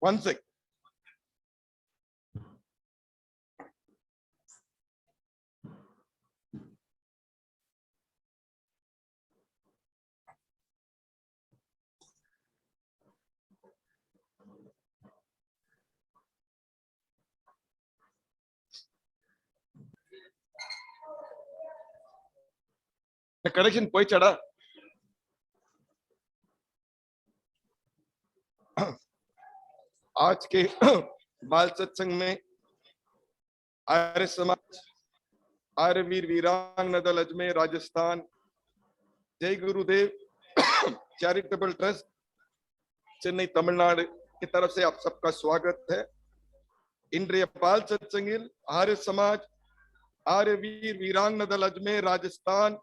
One sec. Connection போயிச்சடா. आज के बाल सत्संग में आर्य समाज, आर्य वीर वीरांगना दल अजमेर राजस्थान, जय गुरुदेव चैरिटेबल ट्रस्ट चेन्नई तमिलनाडु की तरफ से आप सबका स्वागत है। இன்றைய பால் சத்சங்கில் ஆர்ய சமாஜ், ஆர்ய வீர் வீராங்கனா தல் அஜ்மேர் ராஜஸ்தான்,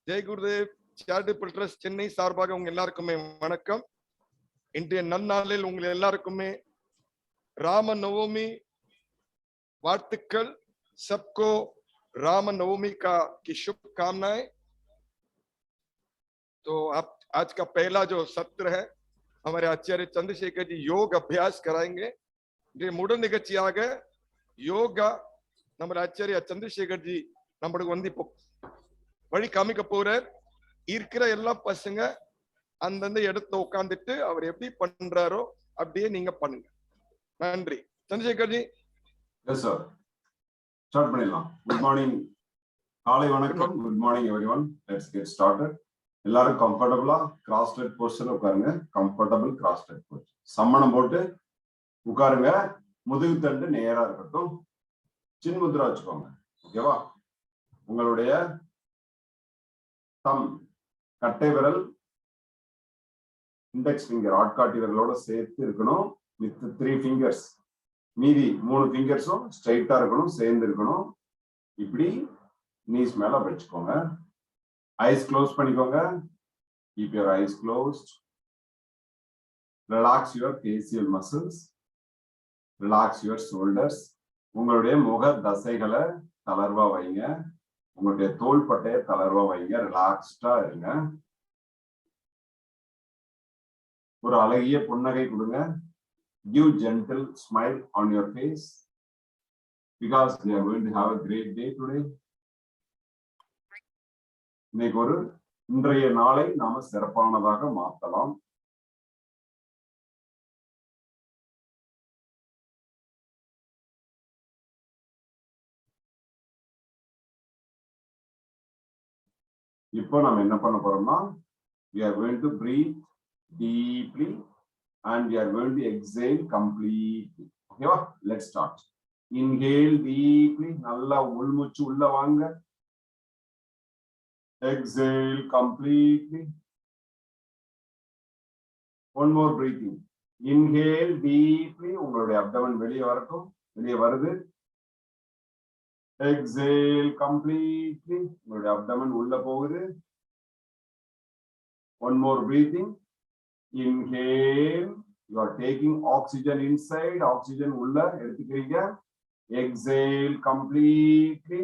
ஜெய் குருதேவ் சேரிட்டபிள் ட்ரஸ்ட் சென்னை சார்பாக உங்க எல்லாருக்குமே வணக்கம்। இன்றைய நன்னாளில் உங்கள் எல்லாருக்குமே राम नवमी वार्तिकल, सबको राम नवमी की शुभकामनाएं। तो आप आज का पहला जो सत्र है हमारे आचार्य चंद्रशेखर जी योग अभ्यास कराएंगे। मुड़ निगழ்ச்சியாக யோகா நம்ம ஆச்சாரிய சந்திரசேகர் ஜி நம்மளுக்கு வந்து இப்போ வழி காமிக்க போறார்। இருக்கிற எல்லா பசங்க அந்தந்த இடத்துல உட்கார்ந்துட்டு அவர் எப்படி பண்றாரோ அப்படியே நீங்க பண்ணுங்க। நன்றி Chandrasekhar ji. Yes sir, start பண்ணிடலாம்। குட் மார்னிங், காலை வணக்கம்। Good morning everyone, let's get started. எல்லாரும் கம்ஃபர்டபுளா கிராஸ் லெக் பொசிஷன்ல உட்காருங்க। கம்ஃபர்டபுள் கிராஸ் லெக் பொசிஷன், சம்மணம் போட்டு உட்காருங்க। முதுகு தண்டு நேரா இருக்கட்டும், சின் முத்ரா வச்சுக்கோங்க, ஓகேவா? உங்களுடைய தம் கட்டை விரல் இண்டெக்ஸ் ஃபிங்கர் ஆட்காட்டி விரலோட சேர்த்து இருக்கணும் வித் 3 fingers, மீதி 3 ஃபிங்கர்ஸும் ஸ்ட்ரைட்டா இருக்கணும், சேர்ந்து இருக்கணும்। இப்படி நீஸ் மேல வச்சுக்கோங்க। ஐஸ் க்ளோஸ் பண்ணிக்கோங்க, keep your eyes closed, relax your facial muscles, relax your shoulders। உங்களுடைய முக தசைகளை தளர்வா வைங்க, உங்களுடைய தோள்பட்டையை தளர்வா வைங்க, ரிலாக்ஸ்டா இருங்க। ஒரு அழகிய புன்னகை கொடுங்க। Give gentle smile on your face because we are going to have a great day today. இன்னைக்கு இன்றைய நாளை நாம சிறப்பானதாக மாற்றலாம்। இப்போ நாம என்ன பண்ண போறோம்னா, we are going to breathe deeply and we are going to exhale completely. Okay, let's start. Inhale deeply, நல்லா உள்மூச்சு உள்ள வாங்க। Exhale completely. One more breathing. Inhale deeply, உங்களுடைய abdomen வெளியே வரட்டும், வெளியே வருது। Exhale completely, உங்களுடைய abdomen உள்ள போகுது। One more breathing. Inhale, you are taking oxygen inside, oxygen உள்ள எடுத்துக்கிறீங்க। Exhale completely,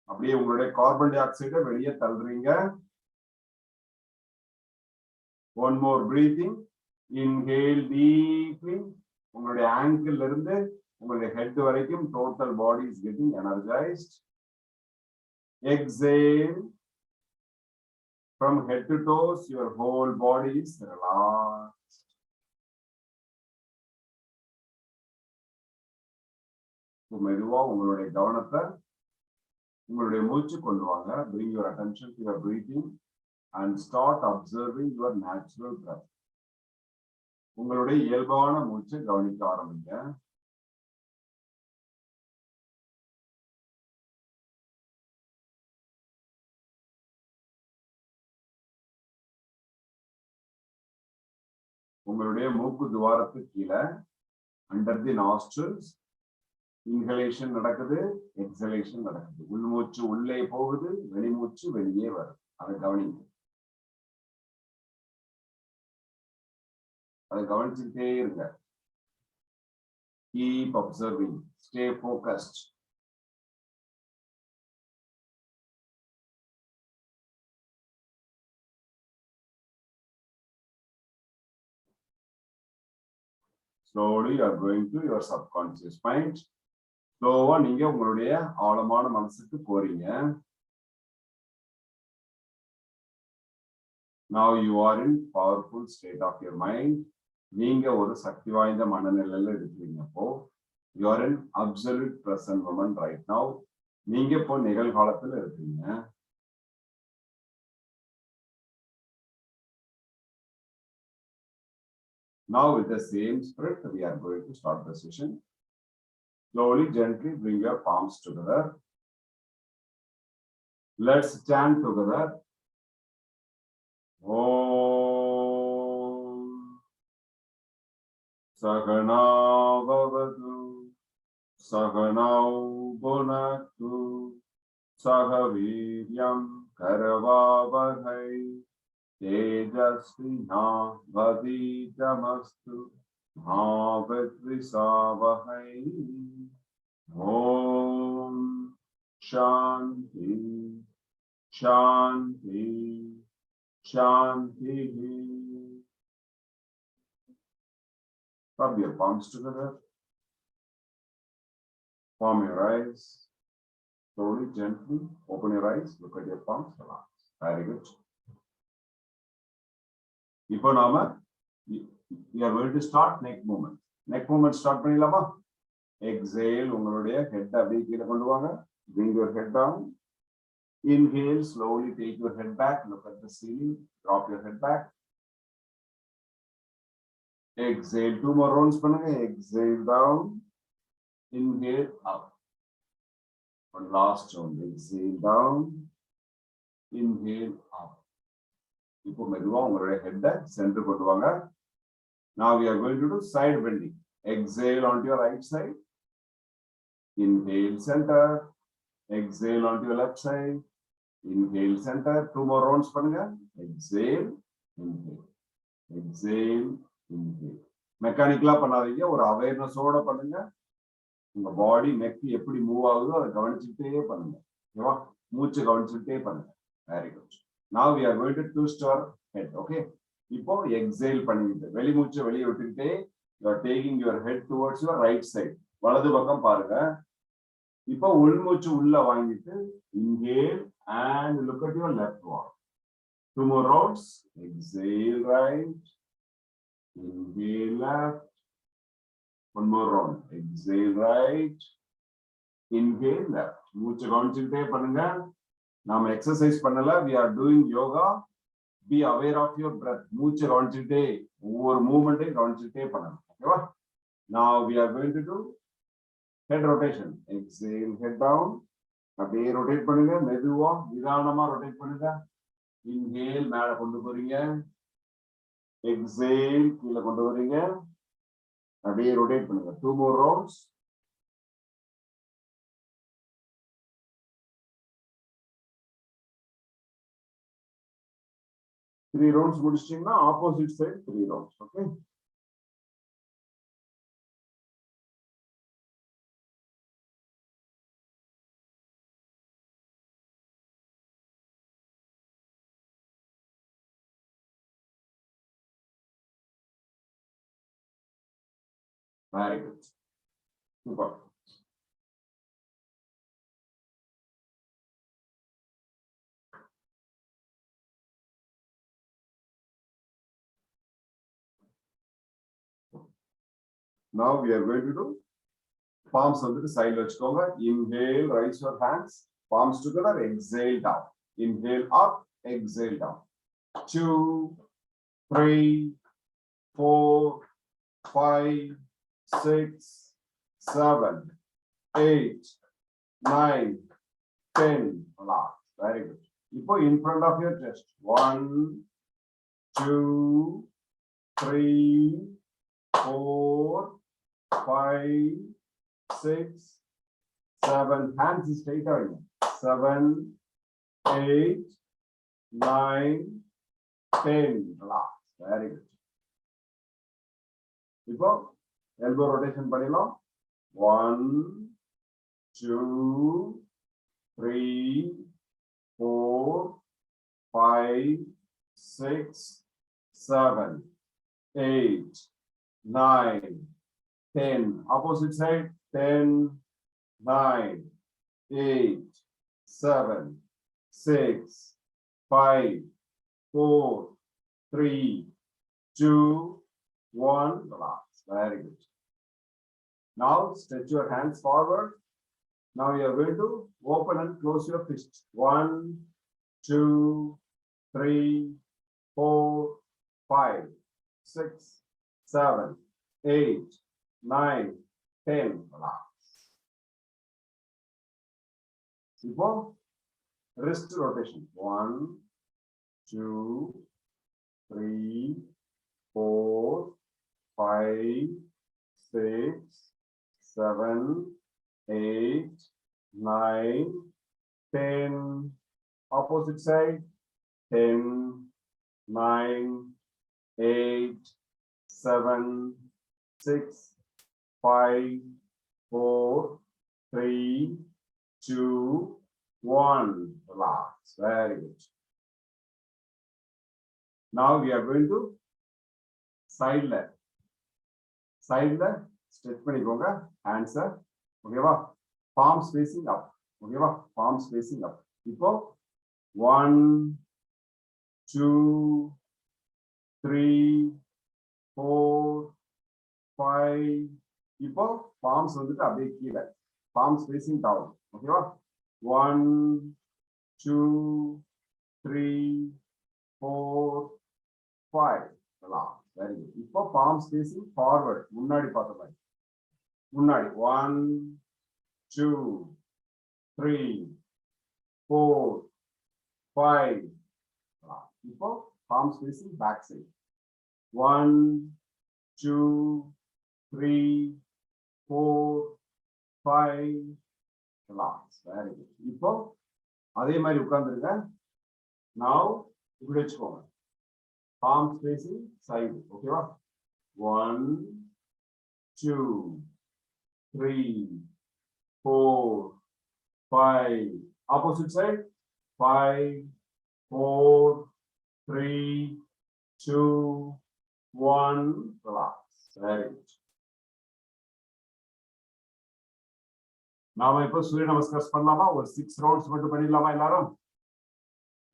அப்படியே உங்களுடைய கார்பன் டை ஆக்சைடை வெளியே தள்ளுறீங்க। One more breathing. Inhale deeply, உங்களுடைய ankle இருந்து உங்களுடைய head வரைக்கும் total body is getting energized. Exhale, from head to toes your whole body is relaxed. மெதுவா உங்களுடைய கவனத்தை உங்களுடைய மூச்சு கொண்டு வாங்க। Bring your attention to your breathing and start observing your natural breath. உங்களுடைய இயல்பான மூச்சை கவனிக்க ஆரம்பிங்க। உங்களுடைய மூக்கு துவாரத்துக்கு கீழே under the nostrils inhalation நடக்குது, exhalation நடக்குது। உள்மூச்சு உள்ளே போகுது, வெளிமூச்சு வெளியே வருது, அதை கவனிங்க। அதை கவனிச்சுட்டே இருங்க। Keep observing, stay focused. Slowly you are going to your subconscious mind. Slowly நீங்க உங்களுடைய ஆழமான மனசுக்கு போறீங்க. Now you are in powerful state of your mind. நீங்க ஒரு சக்தி வாய்ந்த மனநிலையில இருக்கீங்க. அப்போ you are in absolute present moment right now. நீங்க இப்போ நிகழ்காலத்துல இருக்கீங்க. Now with the same spirit we are going to start the session. Slowly, gently bring your palms together. Let's chant together. Om Sahana Bhavatu Sahanau Bhunaktu Sahaviryam Karavavahai Tejasvinavaditamastu Bhavatvisavahai. Om Shanti Shanti Shanti. Rub your palms together. Form your eyes. Slowly, gently open your eyes. Look at your palms. Relax. Very good. இப்போ நாம we are going to start neck movement. Neck movement start பண்ணிடலாமா? Exhale, உங்களுடைய head அப்படியே கீழே கொண்டு வாங்க. Bring your head down. Inhale, slowly take your head back. Look at the ceiling. Drop your head back. Exhale, 2 more rounds பண்ணுங்க. Exhale down. Inhale up. One last round. Exhale down. Inhale up. இப்போ மெதுவா உங்களுடைய ஹெட்டை centre கொண்டு வாங்க. Now we are going to do side bending. Exhale onto your right side. Inhale center. Exhale onto your left side. Inhale center. 2 more rounds பண்ணுங்க. Exhale. Inhale. Exhale. Inhale. மெக்கானிக்கலா பண்ணாதீங்க, ஒரு அவேர்னஸோட பண்ணுங்க. உங்க பாடி நெக் எப்படி மூவ் ஆகுதோ அதை கவனிச்சுட்டே பண்ணுங்க. ஓகேவா? மூச்சு கவனிச்சுட்டே பண்ணுங்க. Very good. Now we are going to twist our head. Okay. இப்போ exhale பண்ணிட்டு வெளி மூச்சை வெளியே விட்டுக்கிட்டே you are taking your head towards your right side. வலது பக்கம் பாருங்க. இப்போ உள் மூச்சு உள்ள வாங்கிட்டு inhale and look at your left wall. 2 more rounds. Exhale right. Inhale left. 1 more round. Exhale right. Inhale left. மூச்சு கவனிச்சுட்டே பண்ணுங்க. நாம எக்ஸசைஸ் பண்ணல, we are doing yoga. Be aware of your breath. மூச்சு கவனிச்சுட்டே ஒவ்வொரு மூவ்மெண்ட்டையும் கவனிச்சுட்டே பண்ணணும். ஓகேவா? Now we are going to do head rotation. Exhale, head down. அப்படியே rotate பண்ணுங்க. மெதுவா நிதானமா ரொட்டேட் பண்ணுங்க. Inhale மேல கொண்டு போறீங்க. Exhale கீழே கொண்டு வரீங்க. அப்படியே ரொட்டேட் பண்ணுங்க. 2 more rounds. Three rounds முடிச்சிட்டீங்கன்னா opposite side 3 rounds. Okay. Very good. Super. Now we are going to do palms on the side. வச்சுக்கோங்க. Inhale, raise your hands. Palms together. Exhale down. Inhale up. Exhale down. 2, 3, 4, 5, 6, 7, 8, 9, 10. Relax. Very good. இப்போ in front of your chest. 1, 2, 3, 4, 5, 6, 7. Hands straight out. 7, 8, 9, 10. Relax. Very good. இப்போ elbow rotation பண்ணிடலாம். 1, 2, 3, 4, 5, 6, 7, 8, 9, 10. Opposite side, 10, 9, 8, 7, 6, 5, 4, 3, 2, 1. Relax. Very good. Now stretch your hands forward. Now you are going to open and close your fist. 1, 2, 3, 4, 5, 6, 7, 8, 9, 10. Relax. Before wrist rotation. 1, 2, 3, 4, 5, 6, 7, 8, 9, 10. Opposite side. 10, 9, 8, 7, 6, 5, 4, 3, 2, 1. Relax. Very good. Now we are going to side leg. Side leg. Stretch பண்ணிக்கோங்க. Hands up. ஓகேவா? Palms facing up. ஓகேவா? Palms facing up. இப்போ 1, 2, 3, 4, 5. இப்போ palms வந்துட்டு அப்படியே கீழே. Palms facing down. ஓகேவா? 1, 2, 3, 4, 5. Very good. இப்போ palms facing forward. முன்னாடி பார்த்த மாதிரி. முன்னாடி 1, 2, 3, 4, 5. இப்போ palms facing back side. 1, 2, 3, 4, 5. Relax. Very good. இப்போ அதே மாதிரி உட்கார்ந்துருங்க. Now இப்படி வச்சுக்கோங்க. Palms facing side. ஓகேவா? 1, 2, 3, 4, 5. Opposite side. 5, 4, 3, 2, 1. Relax. Very good. நாம இப்போ சூரிய நமஸ்காரம் பண்ணலாமா? ஒரு 6 rounds மட்டும் பண்ணிடலாமா எல்லாரும்?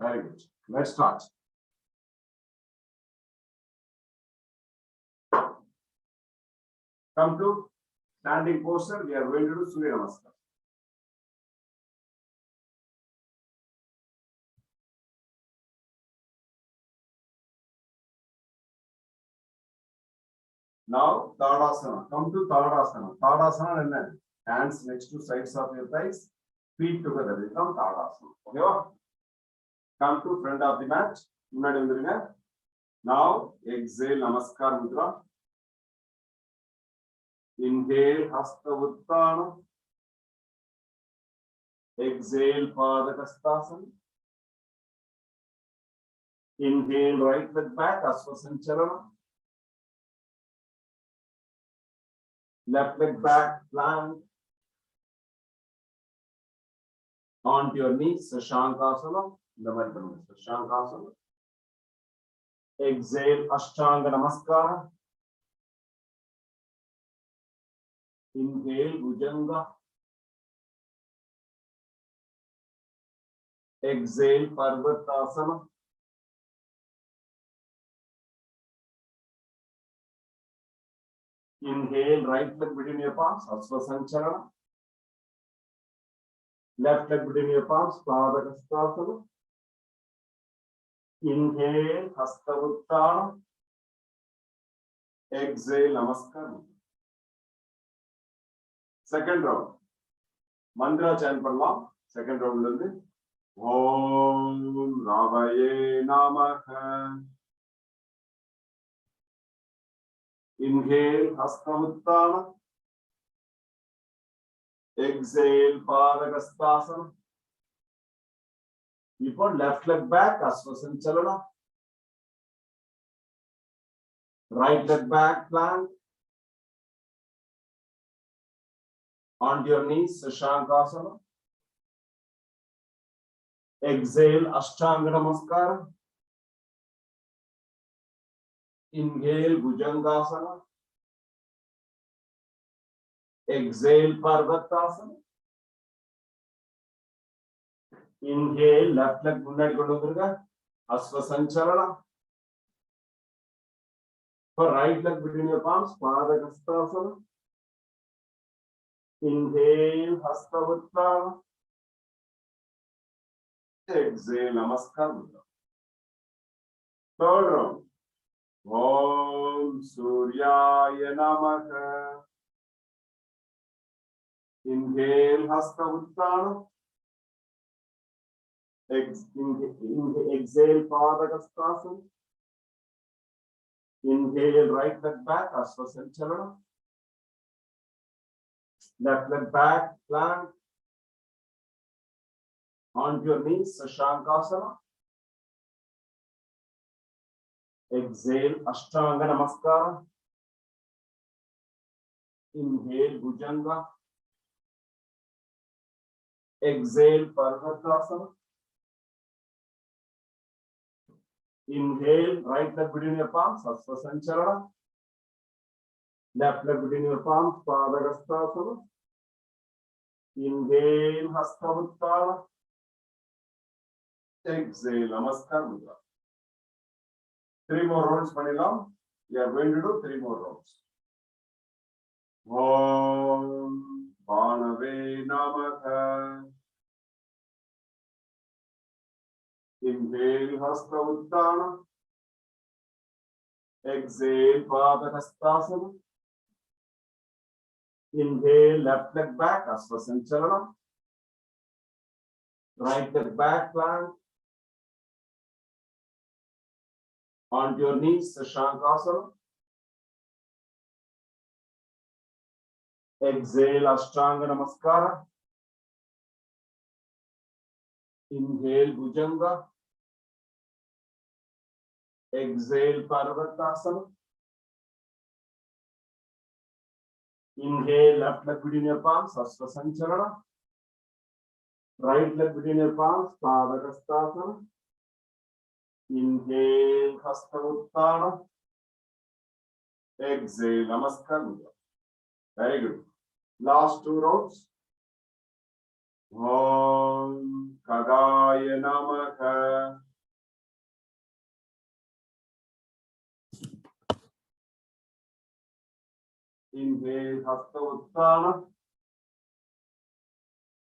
Very good. Let's start. Come to standing posture. We are going to do Surya Namaskar. Now Tadasana. Come to Tadasana. Tadasana and then hands next to sides of your thighs, feet together. Become Tadasana. Okay? Come to front of the mat. Now exhale Namaskar Mudra. Inhale Hasta Uttana. Exhale Padakastasana. Inhale right leg back, Asvasanchalana. Left leg back, plank. Onto your knees, Sashankasana. Sashankasana. Exhale Ashtanga Namaskara. Inhale Bhujanga. Exhale Parvatasana. Inhale right leg between your palms, Asvasanchalana. Left leg between your palms, Padakastasana. Inhale Hasta Uttana. Exhale Namaskar. Second round. Mantra chant பண்ணலாம். Second round இருந்து Om Ravaye Namaha. Inhale Hasta Uttana. Exhale Padakastasana. இப்போ left leg back, Asvasanchalana. Right leg back, plank. Onto your knees, Sashankasana. Exhale Ashtanga Namaskara. Inhale Bhujangasana. Exhale, Parvatasana. Inhale, left leg முன்னாடி கொண்டு வந்துருங்க. Asvasanchalana. For right leg between your palms, Padahastasana. Inhale, Hastavuttana. Exhale, Namaskar Mudra. Third round. Om Suryaya Namaha. Inhale, Hastavuttana. Exhale, Padahastasana. Inhale, right leg back, Asvasanchalana. Left leg back, plant. Onto your knees, Sashankasana. Exhale, Ashtanga Namaskara. Inhale, Bhujanga. Exhale, Parvatasana. Inhale, right leg between your palms, Asvasanchalana. Left leg between your palms, Padahastasana. Inhale, Hastavuttana. Exhale, Namaskar Mudra. 3 more rounds பண்ணிடலாம். We are going to do 3 more rounds. Om Bhanave Namaha. Inhale, Hastavuttana. Exhale, Padahastasana. Inhale, left leg back, Asvasanchalana. Right leg back, plant. Onto your knees, Sashankasana. Exhale, Ashtanga Namaskara. Inhale, Bhujanga. Exhale, Parvatasana. Inhale, left leg between your palms, Asvasanchalana. Right leg between your palms, Padahastasana. Inhale, Hastavuttana. Exhale, Namaskar Mudra. Very good. Last 2 rounds. Om Khagaya Namaha. Inhale, Hastavuttana.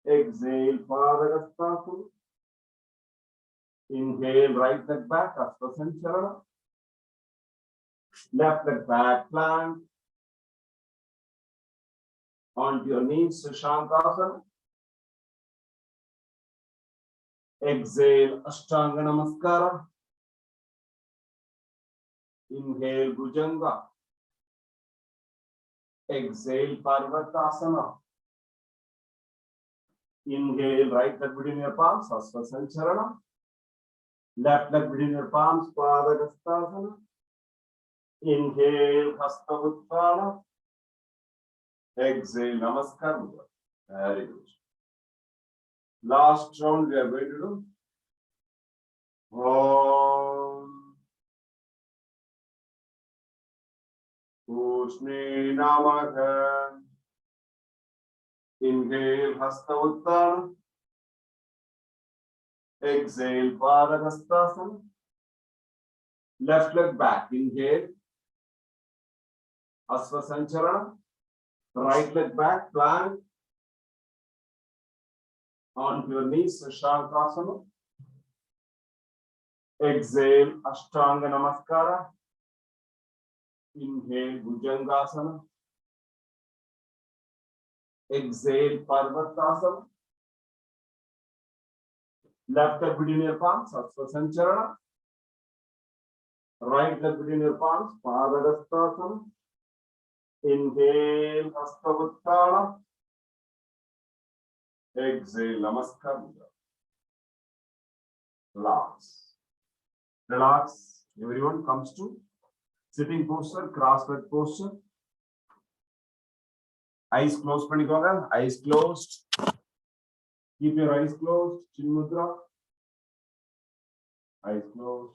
Exhale, Padahastasana. Inhale, right leg back, Asvasanchalana. Left leg back, plant. Onto your knees, Sashankasana. Exhale, Ashtanga Namaskara. Inhale, Bhujanga. Exhale, Parvatasana. Inhale, right leg between your palms, Asvasanchalana. Left leg between your palms, Padahastasana. Inhale, Hastavuttana. Exhale, Namaskar Mudra. Very good. Last round we are going to do. Om Ushne Namaha. Inhale, Hastavuttana. Exhale, Padahastasana. Left leg back. Inhale, Asvasanchalana. Right leg back, plant. Onto your knees, Sashankasana. Exhale, Ashtanga Namaskara. Inhale, Bhujangasana. Exhale, Parvatasana. Left leg between your palms, Asvasanchalana. Right leg between your palms, Padahastasana. Inhale, Hastavuttana. Exhale, Namaskar Mudra. Relax. Relax. Everyone comes to sitting posture, cross-leg posture. Eyes closed. Eyes closed. Keep your eyes closed. Chin Mudra. Eyes closed.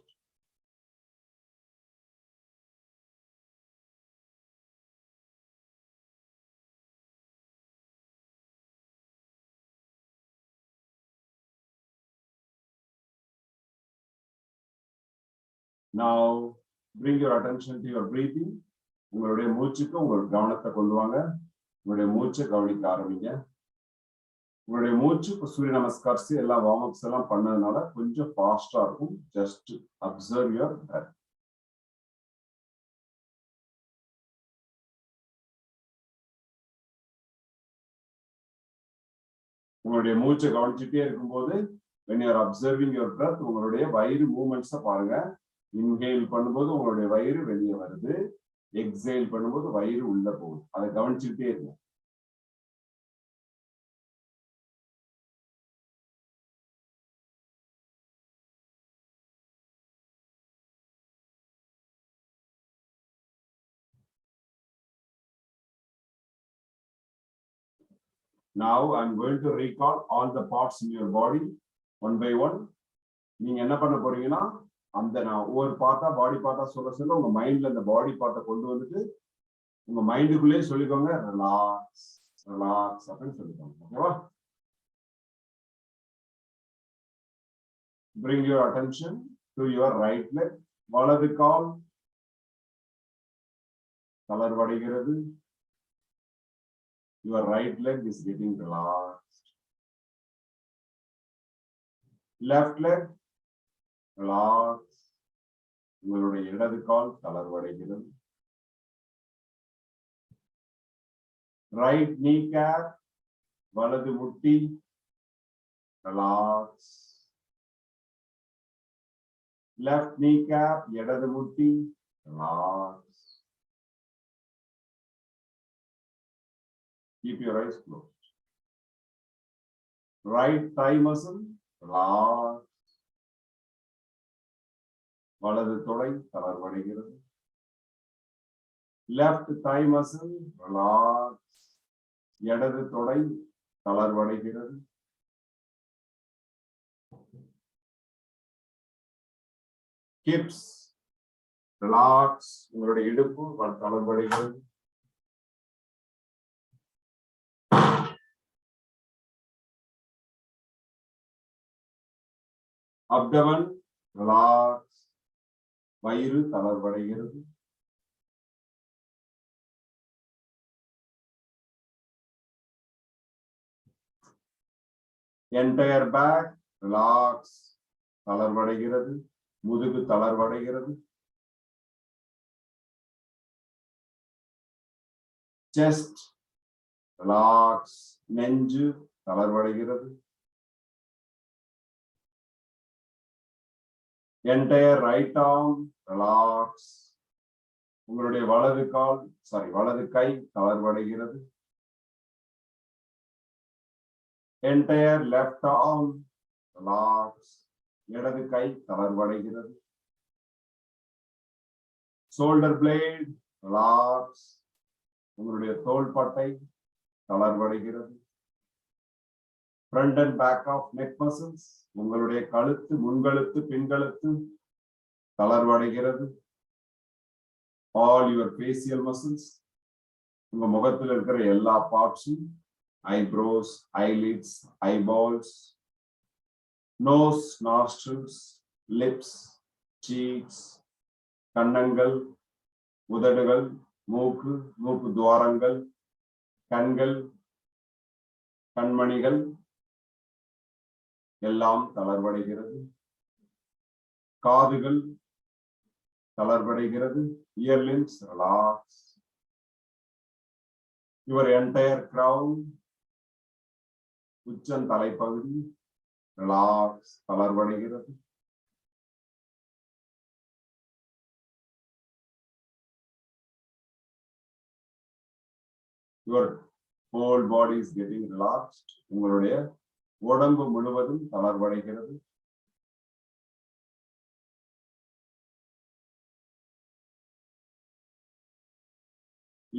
Now bring your attention to your breathing. உங்களுடைய மூச்சுக்கு உங்கள் கவனத்தை கொண்டு வாங்க. உங்களுடைய மூச்சை கவனிக்க ஆரம்பிங்க. உங்களுடைய மூச்சு இப்போ சூரிய நமஸ்கார்ஸ் எல்லா வார்ம் அப்ஸ் எல்லாம் பண்ணதுனால கொஞ்சம் ஃபாஸ்டா இருக்கும். Just observe your breadth. உங்களுடைய மூச்சை கவனிச்சுட்டே இருக்கும்போது when you are observing your breath உங்களுடைய வயிறு மூவ்மெண்ட்ஸை பாருங்க. இன்ஹேல் பண்ணும்போது உங்களுடைய வயிறு வெளியே வருது, எக்ஸேல் பண்ணும்போது வயிறு உள்ள போகுது. அதை கவனிச்சுட்டே இருங்க. Now I'm going to recall all the parts in your body one by one. நீங்க என்ன பண்ண போறீங்கன்னா அந்த நான் ஒவ்வொரு பார்ட்டா பாடி பார்ட்டா சொல்ல உங்க மைண்ட்ல அந்த பாடி பார்ட்டை கொண்டு வந்துட்டு உங்க மைண்டுக்குள்ளேயே சொல்லிக்கோங்க ரிலாக்ஸ் ரிலாக்ஸ் அப்படின்னு சொல்லிக்கோங்க. ஓகேவா? Bring your attention to your right leg. வலது கால் தளர்வடைகிறது. Your right leg is getting relaxed. Left leg relax. உங்களுடைய இடது கால் தளர்வடைகிறது. Right kneecap வலது முட்டி relax. Left kneecap இடது முட்டி relax. Keep your eyes closed. Right thigh muscle relax. வலது தொடை தளர்வடைகிறது. Left thigh muscle relax. இடது தொடை தளர்வடைகிறது. Hips relax. உங்களுடைய இடுப்பு தளர்வடைகிறது. Abdomen relax. வயிறு தளர்வடைகிறது. Entire back relax. தளர்வடைகிறது. முதுகு தளர்வடைகிறது. Chest relax. நெஞ்சு தளர்வடைகிறது. Entire right arm relax. உங்களுடைய வலது கை தளர்வடைகிறது. Entire left arm relax. இடது கை தளர்வடைகிறது. Shoulder blade relax. உங்களுடைய தோள்பட்டை தளர்வடைகிறது. Front and back of neck muscles. உங்களுடைய கழுத்து, முன்கழுத்து, பின்கழுத்து தளர்வடைகிறது. All your facial muscles. உங்க முகத்தில் இருக்கிற எல்லா பார்ட்ஸும், eyebrows, eyelids, eyeballs, nose, nostrils, lips, cheeks, கன்னங்கள், உதடுகள், மூக்கு, மூக்கு துவாரங்கள், கண்கள், கண்மணிகள் எல்லாம் தளர்வடைகிறது. காதுகள் தளர்வடைகிறது. Earlobes relax. Your entire crown, உச்சம் தலைப்பகுதி relax, தளர்வடைகிறது. Your whole body is getting relaxed. உங்களுடைய உடம்பு முழுவதும் தளர்வடைகிறது.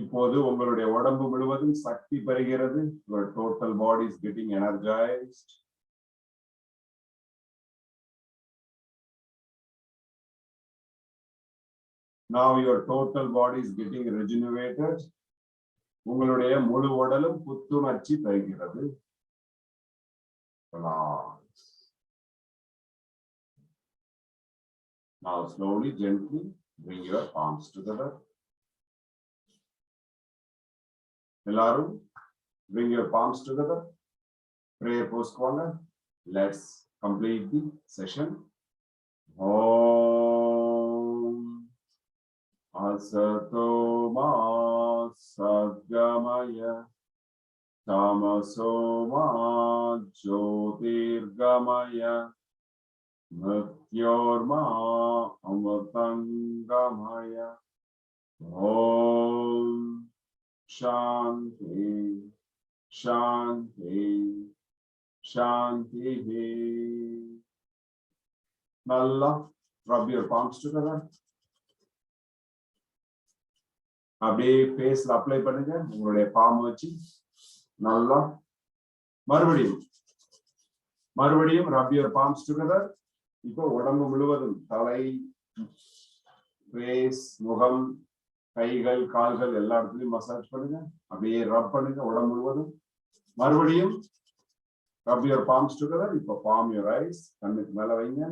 இப்போது உங்களுடைய உடம்பு முழுவதும் சக்தி பெறுகிறது. Your total body is getting energized. Now your total body is getting rejuvenated. உங்களுடைய முழு உடலும் புத்துணர்ச்சி பெறுகிறது. Relax. Now slowly, gently bring your palms together. Elarum, bring your palms together. Prayer post corner. Let's complete the session. Om Asato Ma Sadgamaya Tamaso Ma Jyotirgamaya Mrityorma Amritangamaya. Om Shanti Shanti Shanti. Nalla, rub your palms together. அப்படியே ஃபேஸ்ல apply பண்ணுங்க உங்களுடைய bomb வச்சு நல்லா. மறுபடியும் ரப் your palms together. இப்போ உடம்பு முழுவதும் தலை, ஃபேஸ், முகம், கைகள், கால்கள் எல்லா இடத்துலயும் மசாஜ் பண்ணுங்க. அப்படியே ரப் பண்ணுங்க உடம்பு முழுவதும். மறுபடியும் rub your palms together. இப்போ palm your eyes, கண்ணுக்கு மேல வைங்க.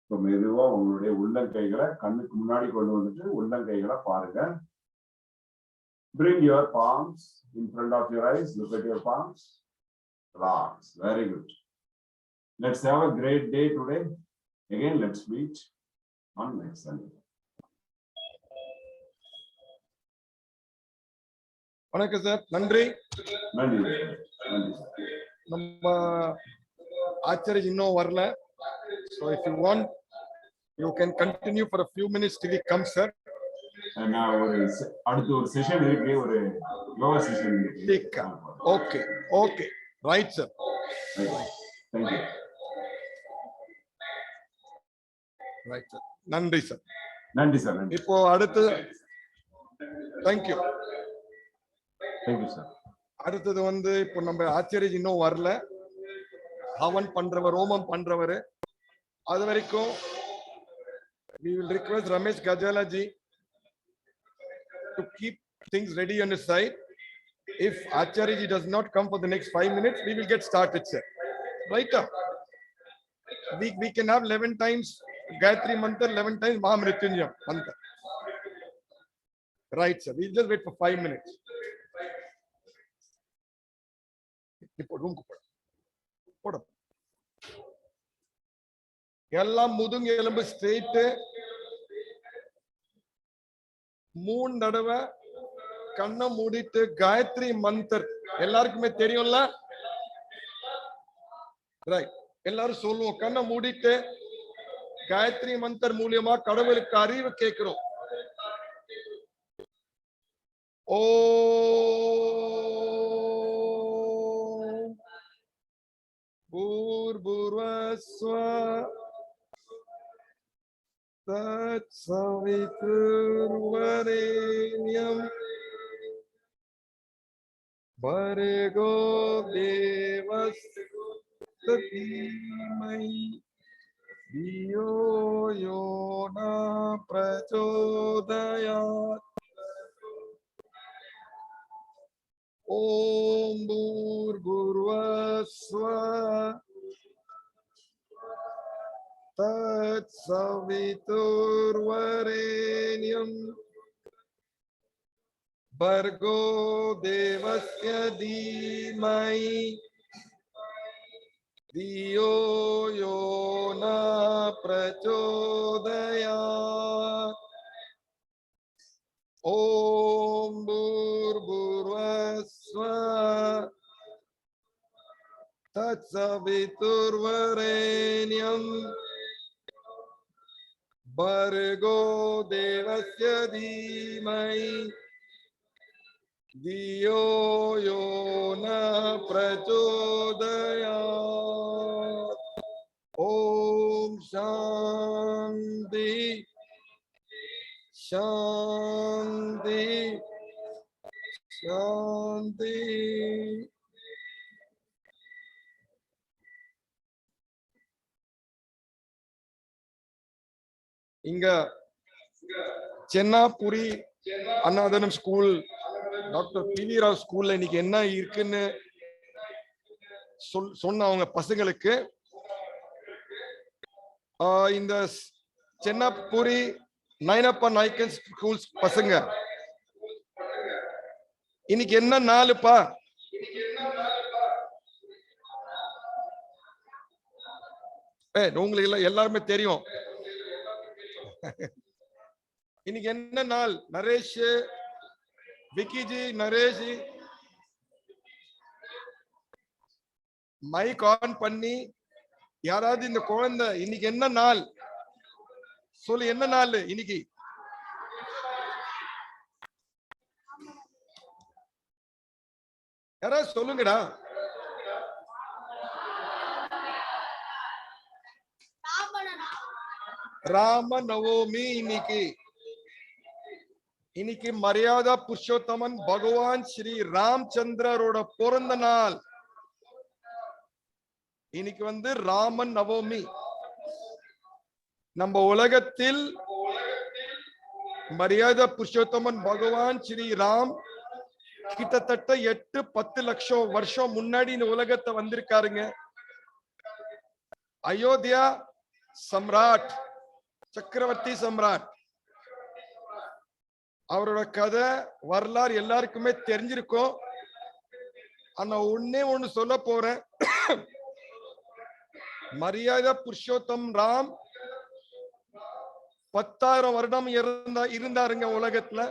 இப்போ மெதுவா உங்களுடைய உள்ளங்கைகளை கண்ணுக்கு முன்னாடி கொண்டு வந்துட்டு உள்ளங்கைகளை பாருங்க. Bring your palms in front of your eyes. Look at your palms. Relax. Very good. Let's have a great day today. Again, let's meet on next Sunday. வணக்கம் சார். நன்றி. நன்றி. நம்ம ஆச்சாரிய இன்னும் வரல. So if you want, you can continue for a few minutes till he comes, sir. நான் அடுத்து ஒரு session இருக்கு, ஒரு யோகா செஷன் இருக்கு. Okay, okay, right, sir. Thank you. Right, sir. நன்றி சார். நன்றி சார். இப்போ அடுத்து thank you. Thank you sir. அடுத்தது வந்து இப்போ நம்ம ஆச்சாரிய இன்னும் வரல. ஹவன் பண்றவர், ஹோமம் பண்றவர். அது வரைக்கும் we will request Ramesh Gajala ji to keep things ready on his side. If Acharya ji does not come for the next 5 minutes, we will get started, sir. Right up. We can have 11 times Gayatri mantra, 11 times Mahamrityunjaya mantra. Right, sir. We'll just wait for 5 minutes. இப்போ ரூம்க்கு போட எல்லாம் முதுங்க எலும்பு straight. 3 தடவை கண்ணை மூடிட்டு காயத்ரி மந்திர் எல்லாருக்குமே தெரியும்ல? ரைட், எல்லாரும் சொல்லுவோம். கண்ணை மூடிட்டு காயத்ரி மந்திர் மூலியமா கடவுளுக்கு அறிவு கேட்கிறோம். ஓ பூர்வஸ்வ தத்சவிதுர்வரேண்யம் भर्गो देवस्य धीमहि धियो यो न प्रचोदयात्. ओम भूर्भुवस्व तत्सवितुर्वरेण्यं भर्गो देवस्य धीमहि धियो यो न प्रचोदयात्. ओम भूर्भुवस्व तत्सवितुर्वरेण्यं भर्गो देवस्य धीमहि धियो यो न प्रचोदयात्. ओम शांति शांति शांति. இங்க சென்னாபுரி அண்ணாதனம் ஸ்கூல், டாக்டர் பி.வி. ராவ் ஸ்கூல்ல இன்னைக்கு என்ன இருக்குன்னு சொன்ன அவங்க பசங்களுக்கு இந்த சின்னப்பூரி நைனப்பா நாய்க்கன் ஸ்கூல்ஸ் பசங்க, இன்னைக்கு என்ன நாளுப்பா? உங்களுக்கு எல்லாம் எல்லாருமே தெரியும். இன்னைக்கு என்ன நாள்? நரேஷ், விக்கிஜி, நரேஷ் மைக் ஆன் பண்ணி யாராவது இந்த குழந்தை இன்னைக்கு என்ன நாள் சொல்லு, என்ன நாள் இன்னைக்கு? யாராவது சொல்லுங்கடா. ராம நவமி. இன்னைக்கு மரியாதா புருஷோத்தமன் பகவான் ஸ்ரீ ராமச்சந்திரரோட பிறந்த நாள். இன்னைக்கு ராமன் நவமி. நம்ம உலகத்தில் மரியாதா புருஷோத்தமன் பகவான் ஸ்ரீ ராம் கிட்டத்தட்ட 8-10 லட்சம் வருஷம் முன்னாடி இந்த உலகத்தை வந்திருக்காருங்க. அயோத்தியா சம்ராட், சக்கரவர்த்தி சம்ராட், அவரோட கதை வரலாறு எல்லாருக்குமே தெரிஞ்சிருக்கும். ஆனா ஒண்ணு சொல்ல போறேன். மரியாதா புருஷோத்தம் ராம் 10,000 வருடம் இருந்தாருங்க உலகத்துல.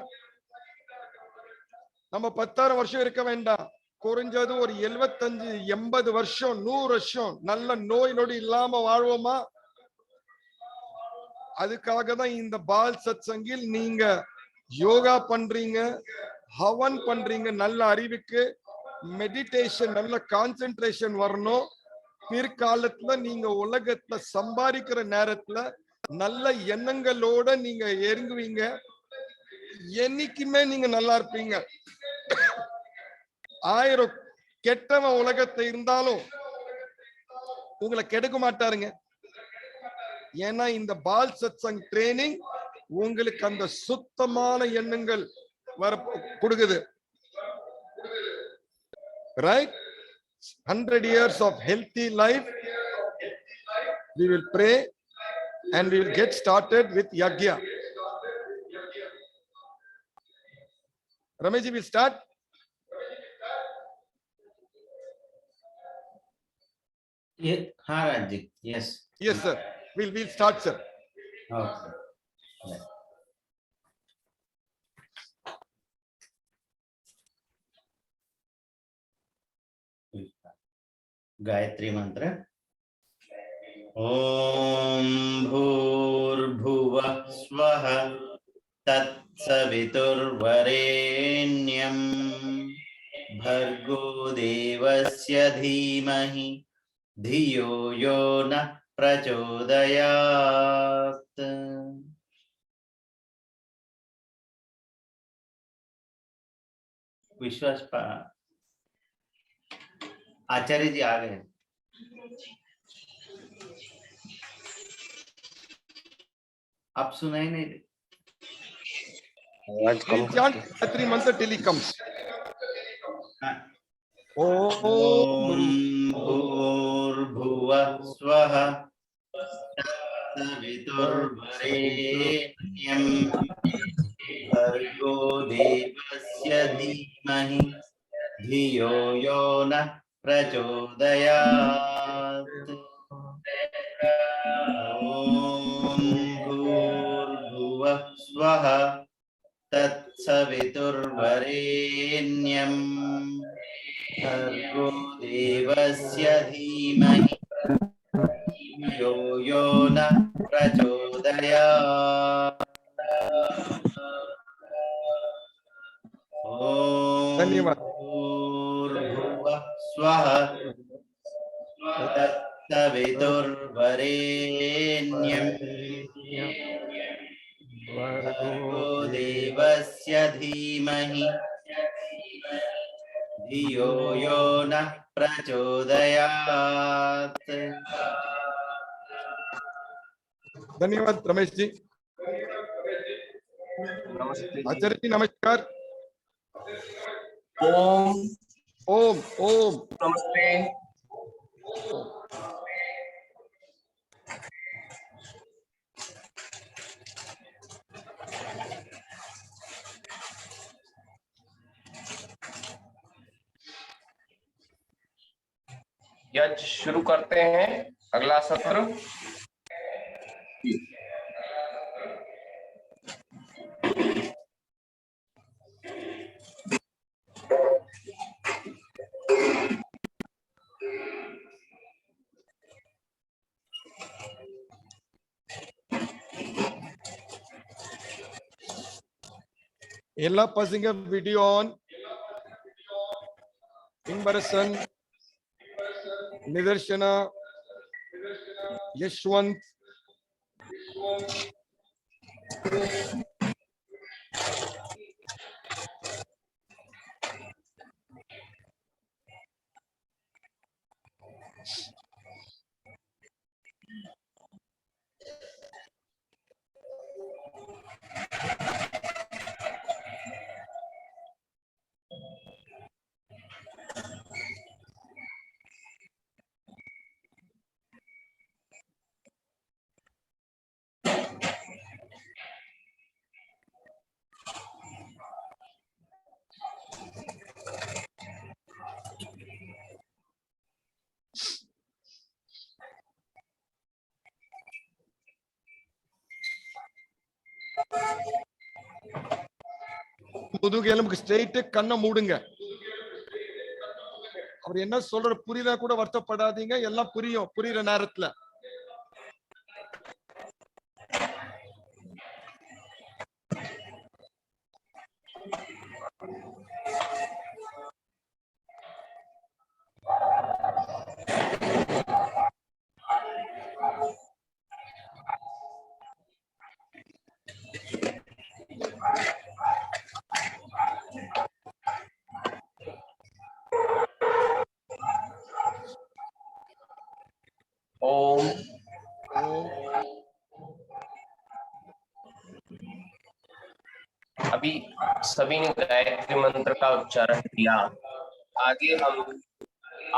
நம்ம 10,000 வருஷம் இருக்க வேண்டாம், குறைஞ்சது ஒரு 75-80 வருஷம், 100 வருஷம் நல்ல நோய் நொடி இல்லாம வாழ்வோமா? அதுக்காக தான் இந்த பால் சத் சங்கில் நீங்க யோகா பண்றீங்க, ஹவன் பண்றீங்க. நல்ல அறிவுக்கு மெடிடேஷன், நல்ல கான்சென்ட்ரேஷன் வரணும். பிற்காலத்துல நீங்க உலகத்துல சம்பாதிக்கிற நேரத்துல நல்ல எண்ணங்களோட நீங்க இறங்குவீங்க. என்னைக்குமே நீங்க நல்லா இருப்பீங்க. 1000 கெட்டவன் உலகத்தை இருந்தாலும் உங்களை கெடுக்க மாட்டாருங்க. ஏன்னா இந்த பால் சத்சங் ட்ரைனிங் உங்களுக்கு அந்த சுத்தமான எண்ணங்கள் வர கொடுக்குது. Right? 100 years of healthy life. We will pray and we will get started with yagya. Ramesh ji will start. Yeah, Haraj, yes. Yes, sir. We'll start, sir. Okay. Yeah. Gayatri मंत्र। ओम भूर्भुवः स्वः तत्सवितुर्वरेण्यं भर्गो देवस्य धीमहि धियो यो नः प्रचोदयात्। विश्वास आचार्य जी आ गए। आप सुनाई नहीं दे। We'll chant Gayatri mantra till he comes. ओम भूर्भुवः स्वः तत्सवितुर्वरेण्यं भर्गो देवस्य धीमहि धियो यो नः प्रचोदयात्। ओम भूर्भुवः स्वः तत्सवितुर्वरेण्यं भर्गो देवस्य धीमहि धियो यो नः प्रचोदयात्। धन्यवाद। भूर्भुवः स्वः तत्सवितुर्वरेण्यं भर्गो देवस्य धीमहि धियो यो नः प्रचोदयात्। धन्यवाद रमेश जी। आचार्य जी नमस्कार। ओम ओम ओम नमस्ते। यज्ञ शुरू करते हैं अगला सत्र। எல்லா பசங்க வீடியோ ஆன். இன்பரசன், நிதர்ஷனா, யஷ்வந்த், முதுகெலும்புக்கு ஸ்ட்ரெயிட், கண்ணை மூடுங்க. அவர் என்ன சொல்ற புரியல கூட வருத்தப்படாதீங்க, எல்லாம் புரியும் புரியுற நேரத்துல. ओम अभी सभी ने गायत्री मंत्र का उच्चारण किया। आगे हम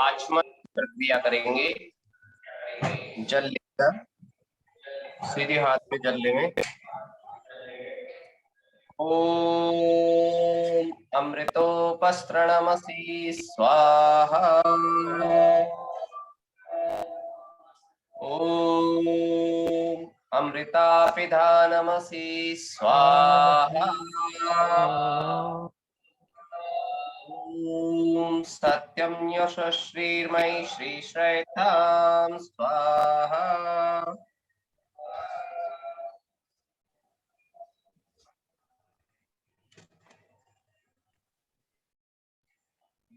आचमन प्रक्रिया करेंगे। जल लेकर सीधे हाथ में जल लेंगे। ओम अमृतोपस्त्रणमसि स्वाहा। ओम अमृतापिधानमसि स्वाहा। ओम सत्यं यशस्वीर्मयि श्रीश्रेष्ठां स्वाहा।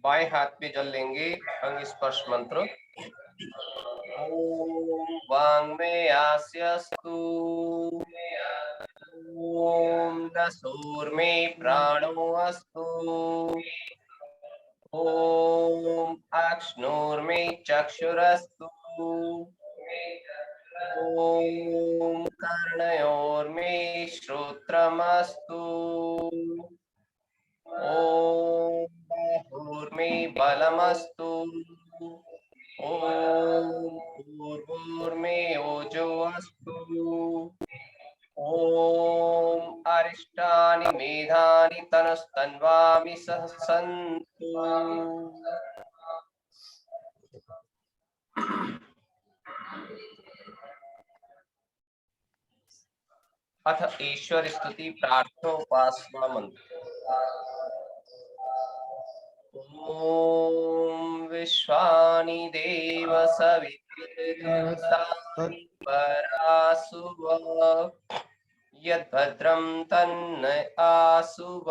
बाएं हाथ पे जल लेंगे अंग स्पर्श मंत्र। ओम वांग्मे आस्यस्तु। ओम दसूर्मे प्राणो अस्तु। ओम अक्ष्णोर्मे चक्षुरस्तु। ओम कर्णयोर्मे श्रोत्रमस्तु। ओम बाहुर्मे बलमस्तु। ओम पूर्वोर्मे ओजो अस्तु। ओम अरिष्टानि मेधानि तनस्तन्वामि सन्तु। अथ ईश्वर स्तुति प्रार्थोपासना मंत्र। ओम विश्वानि देव सवितृतानि परासुव। यद्भद्रं तन्न आसुव।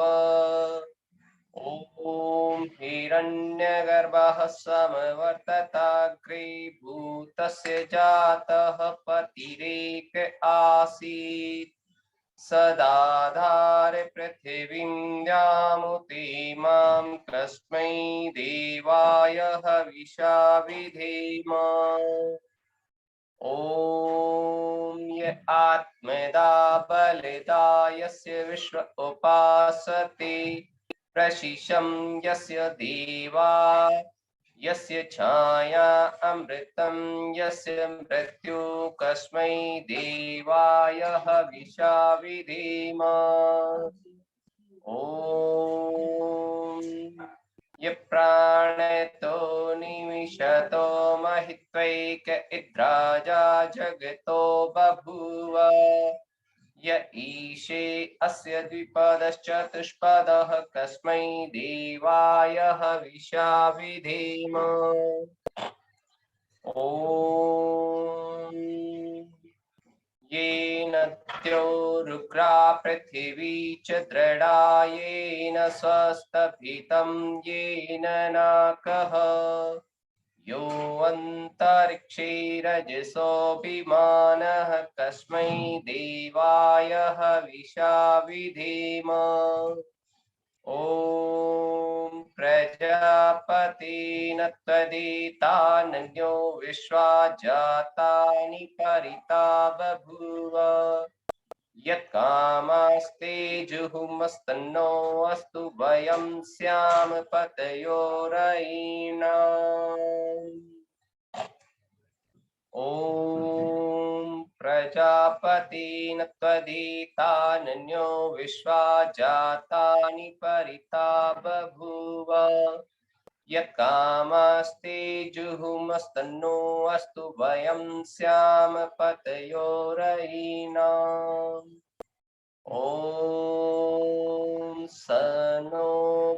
ओम हिरण्यगर्भः समवर्तताग्रे भूतस्य जातः पतिरेक आसीत्। सदाधार पृथिवीं द्यामुते मां तस्मै देवाय हविषा विधेम। ओम य आत्मदा बलिदा यस्य विश्व उपासते। प्रशिशं यस्य देवा यस्य छाया अमृतं यस्य मृत्यु कस्मै देवाय हविषा विधेम। ओम ये प्राणतो निमिषतो एक इद्राजा जगतो बभूव य ईशे अस्य द्विपदश्चतुष्पदः कस्मै देवाय हविषा विधेम। ॐ येन द्यौरुग्रा पृथिवी च दृढा येन स्वस्तभितं येन नाकः यो अन्तरिक्षे रजसो विमानः कस्मै देवाय हविषा विधेम। ॐ प्रजापतेन त्वदितान्यो विश्वा जातानि परिता बभूव यत्कामास्ते जुहुमस्तन्नो अस्तु वयं स्याम पतयोरयिणाम्। ॐ प्रजापतेन त्वदितान्यो विश्वा जातानि परिता बभूव यत्कामास्ते जुहुमस्तन्नो अस्तु वयं स्याम पतयोरयिणाम्। ॐ स नो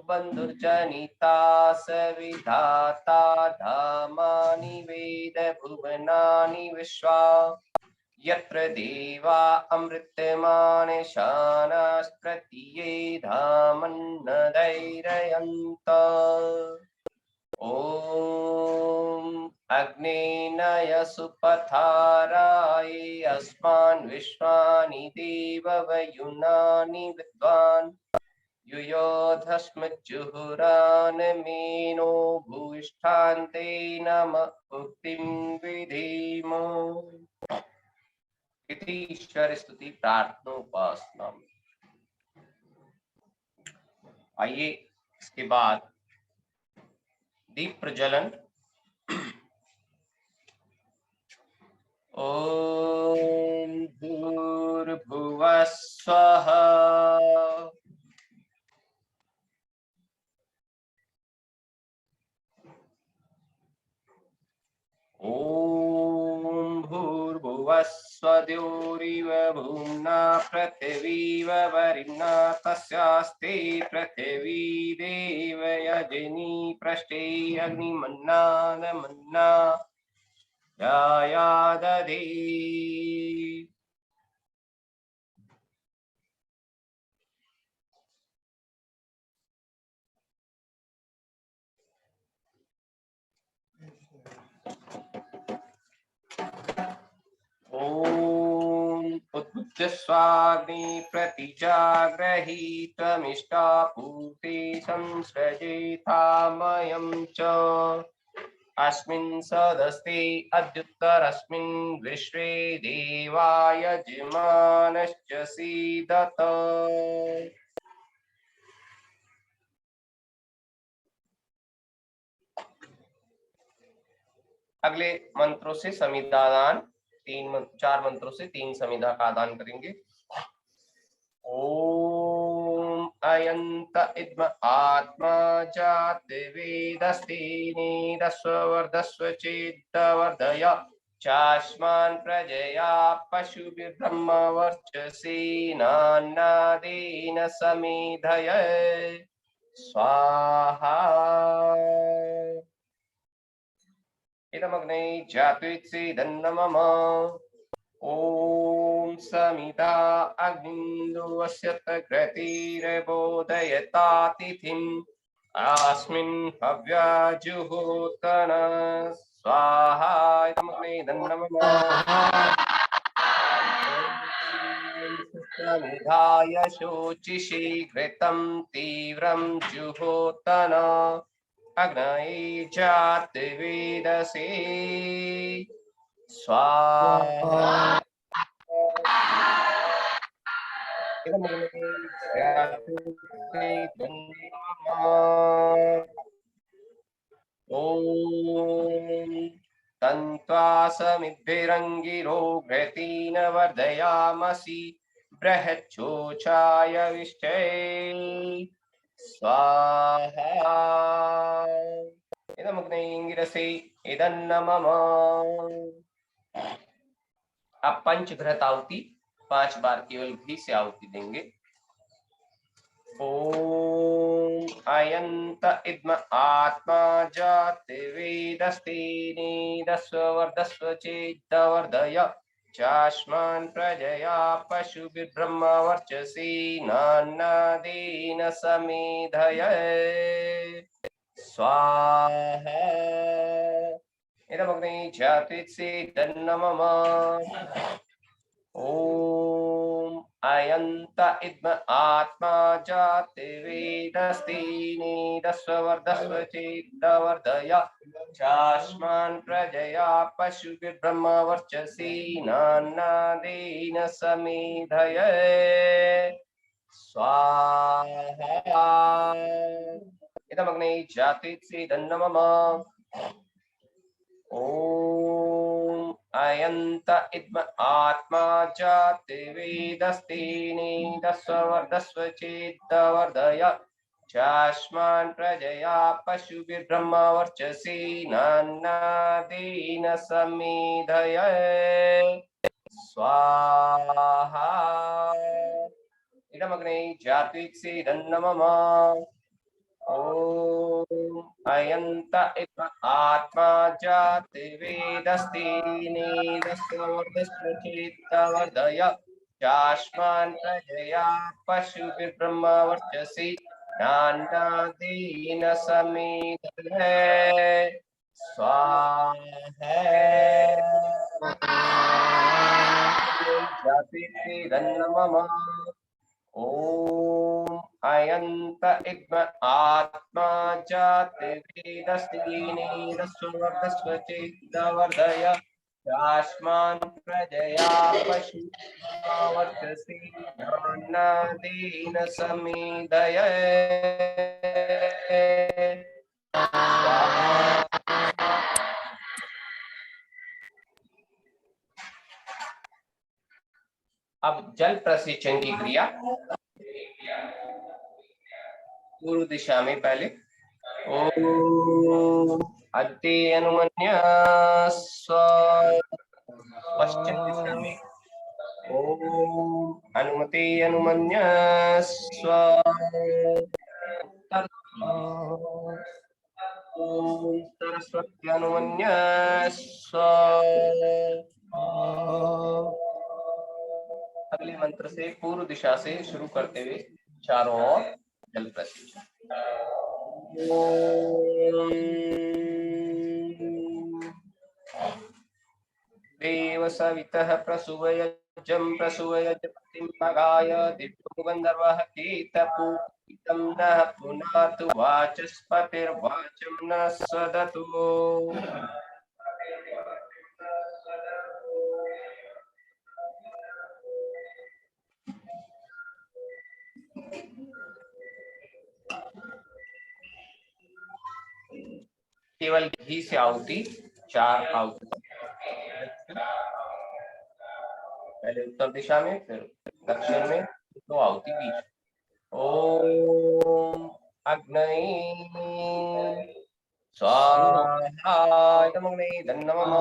बन्धुर्जनिता सविधाता धामानि वेद भुवनानि विश्वा यत्र देवा अमृतमानशानास्त्रतीये धामन्न दैरयन्त। ॐ अग्नेनाय सुपथाराय अस्मान् विश्वानि देववयुनानि विद्वान् युयोधस्मज्जुहुरान् मेनो भूष्ठान्ते नम उक्तिं विधीम। इति ईश्वर स्तुति प्रार्थनोपासना। आइए इसके बाद दीप प्रज्वलन। ओम भूर्भुवः स्वः ओम भूर्भुवः स्वद्योरिव भूम्ना पृथिवीव वरिणा तस्यास्ते पृथिवी देव यजनी पृष्ठे अग्निमन्ना न मन्ना दधे। ओम उद्बुद्ध स्वाग्नि प्रतिजाग्रहीत्वमिष्टापूर्ते संसृजेतामयं च अस्मिन् सदस्ते अद्युत्तरस्मिन् विश्वे देवाय यजमानश्च सीदत। अगले मंत्रों से समिधा दान चार मंत्रों से 3 समिधा का दान करेंगे। ओम अयंत इद्म आत्मा जात वेदस्ते नेदस्व वर्धस्व चेत वर्धय चास्मान् प्रजया पशुभिर्ब्रह्म वर्चसेनान्नादेन समेधय स्वाहा। इदमग्ने जातुत्सेदन्नमम। ॐ समिधा अग्निन्दुवस्य घृतिर्बोधयतातिथिम् अस्मिन् हव्याजुहोतन स्वाहा। इदमग्ने दन्नमम। समिधाय शोचिषे घृतं तीव्रं जुहोतन अग्नये जातवेदसे स्वाहा। ओम तन्त्वा समिद्भिरङ्गिरो घृतेन वर्धयामसि बृहच्छोचाय विष्टे स्वाहा। इदमग्नेङ्गिरसे इदन्न मम। आप पंचघृत आहुति 5 बार केवल घी से आहुति देंगे। ओम अयंत इद्म आत्मा जाति वेदस्ति नीदस्व वर्धस्व चेत्तवर्धय चास्मान् प्रजया पशुभिर्ब्रह्म वर्चसी नान्नादीन समेधय स्वाहा। इदमग्ने जातिसे तन्न मम। ओम अयंत इद्म आत्मा जाति वेदस्ति नीदस्व वर्धस्व चेत्तवर्धय चास्मान् प्रजया पशुभिर्ब्रह्म वर्चसी नान्नादीन समेधय स्वाहा। इदमग्ने जातिसे तन्न मम। ओम अयंत इद्म आत्मा जाति वेदस्ति नीदस्व वर्धस्व चेत्तवर्धय चास्मान् प्रजया पशुभिर्ब्रह्म वर्चसी नान्नादीन समेधय स्वाहा। इदमग्ने जातिसे तन्न मम। ओम अयंत इद्म आत्मा जाति वेदस्ति नीदस्व वर्धस्व चेत्तवर्धय चास्मान् प्रजया पशुभिर्ब्रह्म वर्चसी नान्नादीन समेधय स्वाहा। जातिसे तन्न मम। ओम अयंत इद्म आत्मा जाति वेदस्ति नीदस्व वर्धस्व चेत्तवर्धय चास्मान् प्रजया पशुभिर्ब्रह्म वर्चसी नान्नादीन समेधय स्वाहा। अब जल प्रसेचन की क्रिया पूर्व दिशा में पहले ओम अद्ते अनुमन्य पश्चिम दिशा में ओम अनुमते अनुमन्य ओम सरस्वती अनुमन्य अगले मंत्र से पूर्व दिशा से शुरू करते हुए चारों ओर जल प्रसेचन। देव सवितः प्रसूवयजं प्रसूवयजपतिं मगाय दिव्यो गन्धर्वः केतपूतं नः पुनातु वाचस्पतिर्वाचं न सदतु। केवल घी से आहुति 4 आहुति, पहले उत्तर दिशा में फिर दक्षिण में 2 आहुति बीच। ओम अग्नये स्वाहा इदमग्ने नमः।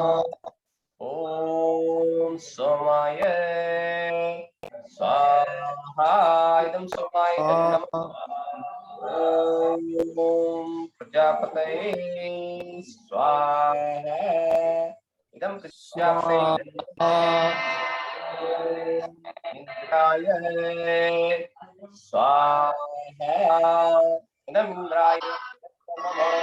ओम सोमाय स्वाहा इदं सोमाय नमः। ओम प्रजापतये स्वाहा इदं प्रजापतये इंद्राय स्वाहा इदं इंद्राय नमः।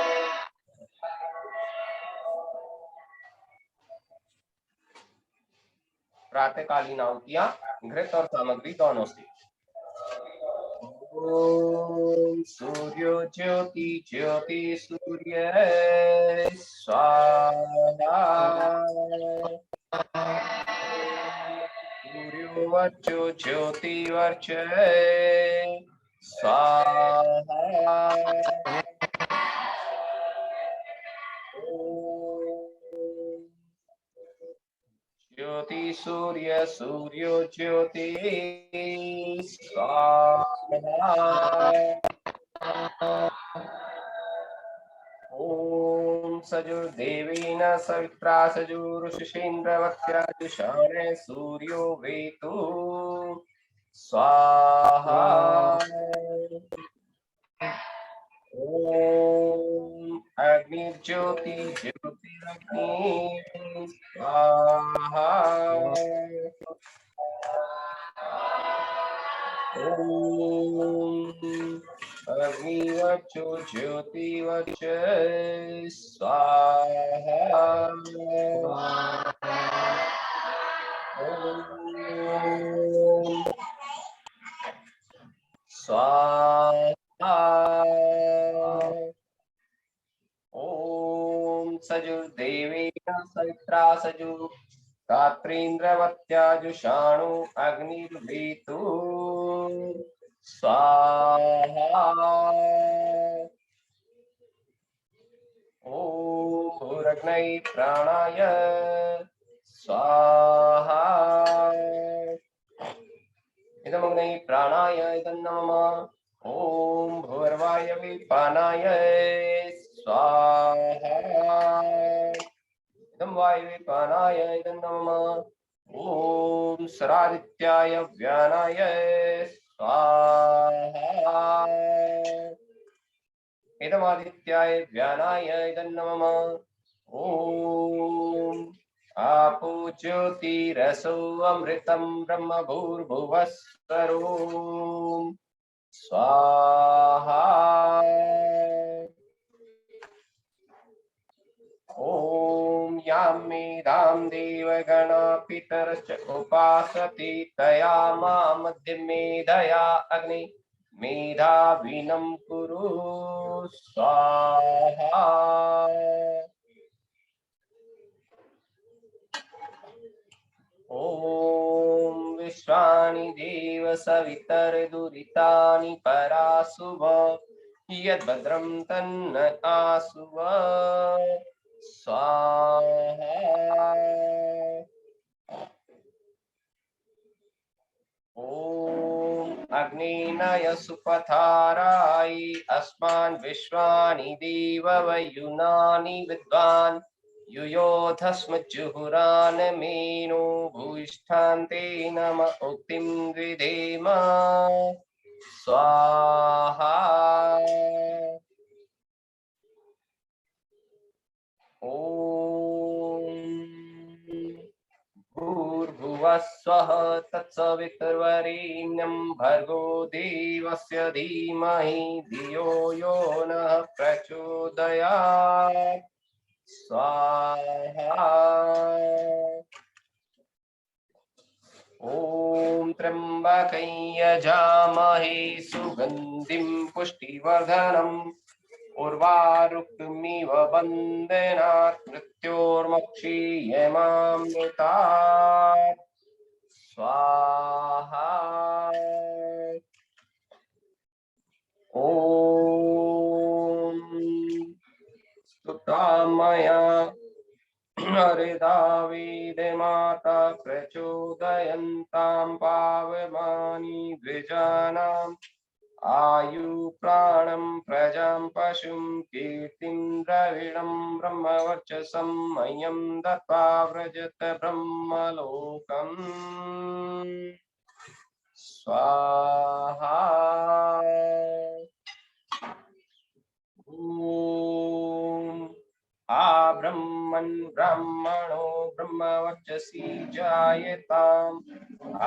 प्रातःकालीन आहुतियां घृत और सामग्री दोनों से। ओम सूर्यो ज्योति ज्योति सूर्य स्वाहा। सूर्यो वर्चो ज्योति वर्च स्वाहा। ज्योति सूर्य सूर्यो ज्योति स्वाहा। ओम सजुर्देवेन सवित्रा सजुरुषिषेन्द्रवत्या जुषाणे सूर्यो वेतु स्वाहा। ओम अग्निज्योति ज्योतिरग्नि स्वाहा। ओम अग्निवचो ज्योतिवच स्वाहा। ओम स्वाहा। ओम सजुर्देवेन सवित्रा सजु गात्रेन्द्रवत्या जुषाणु अग्निर्वेतु स्वाहा। ओम भूरग्नै प्राणाय स्वाहा। इदमग्नै प्राणाय इदं नमः। ओम भूर्वायवे पानाय स्वाहा। इदं वायवे पानाय इदं नमः। ओम सरादित्याय व्यानाय स्वाहा। इदमादित्याय व्यानाय इदं नमः। ओम आपो ज्योतिरसो अमृतं ब्रह्म भूर्भुवः स्वरोम स्वाहा। ओम यां मेधां देवगणा पितरश्च उपासते तया मां मेधया अग्नि मेधाविनं कुरु स्वाहा। ओम विश्वानि देव सवितर्दुरितानि परासुव यद्भद्रं तन्न आसुव स्वाहा। ओम अग्नेनाय सुपथाराय अस्मान् विश्वानि देव वयुनानि विद्वान् युयोधस्मज्जुहुरान् मेनो भूष्ठान्ते नम उक्तिं विधेम स्वाहा। ओम भूर्भुवः स्वः तत्सवितुर्वरेण्यं भर्गो देवस्य धीमहि धियो यो नः प्रचोदयात् स्वाहा। ओम त्र्यंबकै यजामहे सुगंधिं पुष्टिवर्धनम् उर्वारुकमिव बन्धनात् मृत्योर्मुक्षीयमामृतात् स्वाहा। ओम स्तुता मया हरिदा वेदमाता प्रचोदयन्तां पावमानि द्विजानाम् आयु प्राणं प्रजां पशुं कीर्तिं द्रविणं ब्रह्मवर्चसं मह्यं दत्त्वा व्रजत ब्रह्मलोकम् स्वाहा। ओम आब्रह्मन् ब्रह्मणो ब्रह्मवर्चसी जायताम्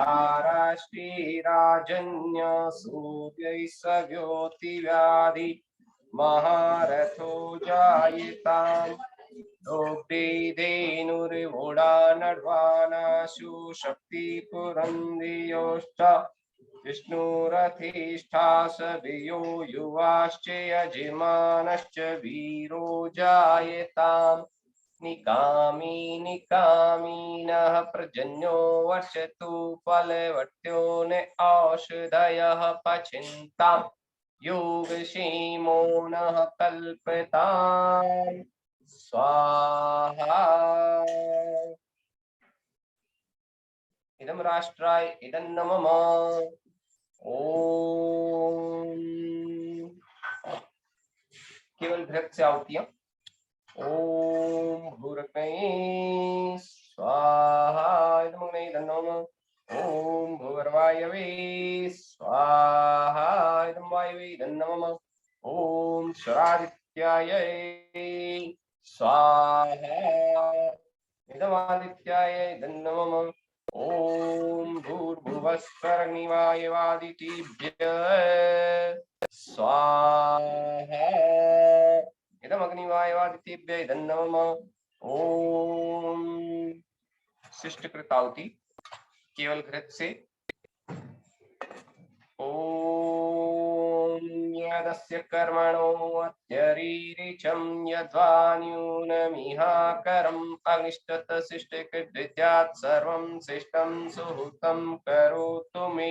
आराष्ट्रीराजन्य सूर्यै सव्योतिव्याधि महारथो जायताम् दोग्धे धेनुर्वोढा नड्वानाशु शक्ति पुरन्दियोश्च विष्णुरथिष्ठासभियो युवाश्च यजमानश्च वीरो जायताम् निकामी निकामीनः पर्जन्यो वर्षतु फलवत्यो न औषधयः पचिन्ताम् योगक्षेमो नः कल्पताम् स्वाहा। इदं राष्ट्राय इदं नमः। ओम केवल भृत से आहुतियां ॐ भूर्भुवः स्वाहा इदमग्ने तन्नमः ॐ भूर्वायवे स्वाहा इदं वायवे तन्नमः ॐ स्वरादित्याय स्वाहा इदमादित्याय तन्नमः ॐ भूर्भुवः स्वरग्निवायवादितीभ्यः स्वाहा इदमग्निवायवादितीभ्यः तन्नमः ॐ शिष्ट कृतावती केवल घृत से ॐ यदस्य कर्मणो अत्यरीरिचं यद्वा न्यूनमिहाकरम् अनिष्टत शिष्टकृद्विद्यात् सर्वं शिष्टं सुहृतं करोतु मे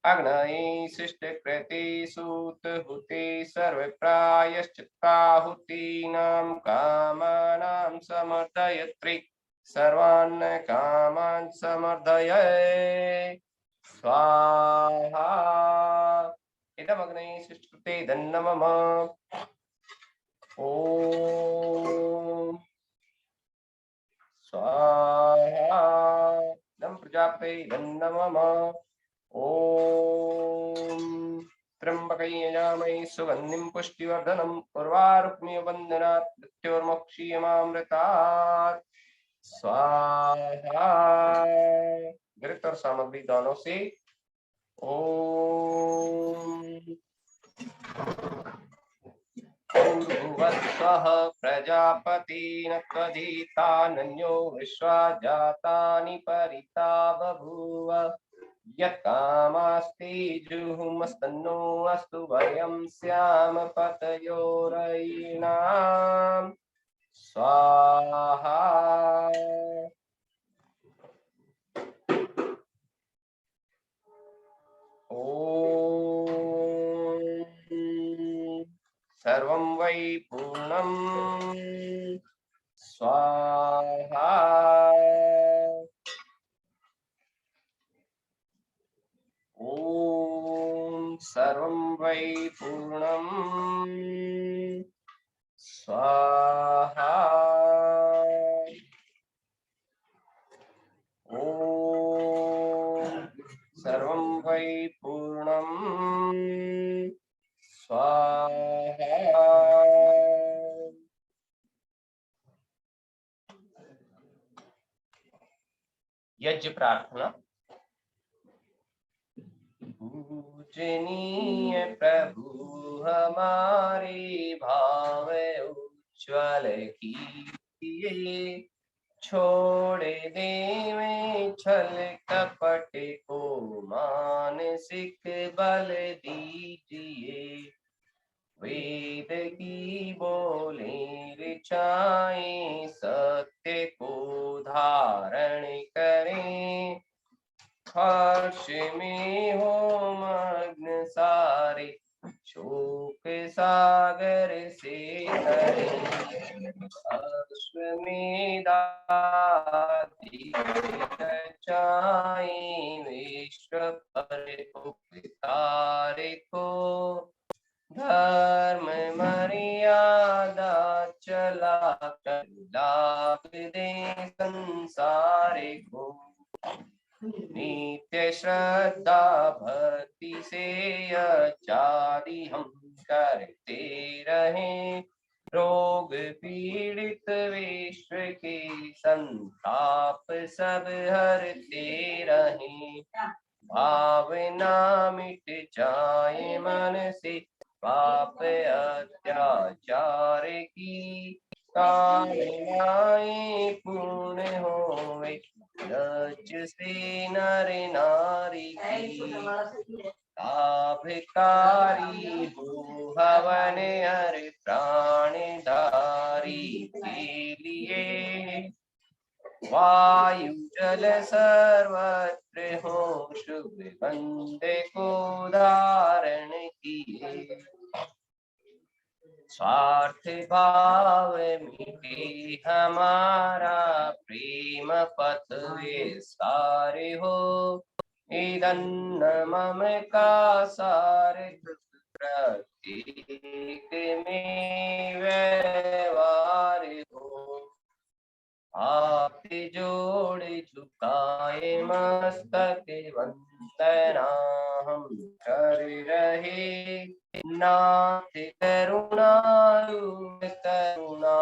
अग्नये शिष्टकृते सूतहुते सर्वप्रायश्चित्ताहुतीनां कामानां समर्दयत्रि सर्वान् कामान् समर्दय स्वाहा इदमग्ने शिष्टकृते तन्नमः ॐ स्वाहा इदं प्रजापते तन्नमः ॐ त्र्यम्बकं यजामहे सुगन्धिं पुष्टिवर्धनं उर्वारुक्मिव बन्धनात् मृत्योर्मुक्षीयमामृतात् स्वाहा घृत और सामग्री दोनों से ओम भूर्भुवस्सुवः प्रजापतिः त्वदितानन्यो विश्वा जातानि परिता बभूव यत्कामास्ति जुहुमस्तन्नो अस्तु वयं स्याम पतयोरयिणाम् स्वाहा ॐ सर्वं वै पूर्णं स्वाहा ॐ सर्वं वै पूर्णं स्वाहा ॐ सर्वं वै पूर्णं स्वाहा यज्ञ प्रार्थना। पूजनीय प्रभु हमारे भाव उज्ज्वल कीजिए छोड़ देवें छल कपट को मानसिक बल दीजिए वेद की बोले ऋचाएं सत्य को धारण करें हर्ष में हो मग्न सारे शोक सागर से तरें अश्वमेधादि रचाएं विश्व पर उपकारे को धर्म मर्यादा चला कर लाभ दे संसार को नित्य श्रद्धा भक्ति से आचारी हम करते रहें रोग पीड़ित विश्व के संताप सब हरते रहें भावना मिट जाए मन से पाप अत्याचार की कामनाएं पूर्ण होवे रज से नर नारी की लाभकारी हो हवन हर प्राणधारी के लिए वायु जल सर्वत्र हो शुभ बंदे को धारण किए स्वार्थ भाव मिटे हमारा प्रेम पथ विस्तार हो इदन्न मम का सार प्रत्येक में व्यवहार हो। हाथ जोड़ झुकाए मस्तक वंदना हम कर रहे नाथ करुणारूप करुणा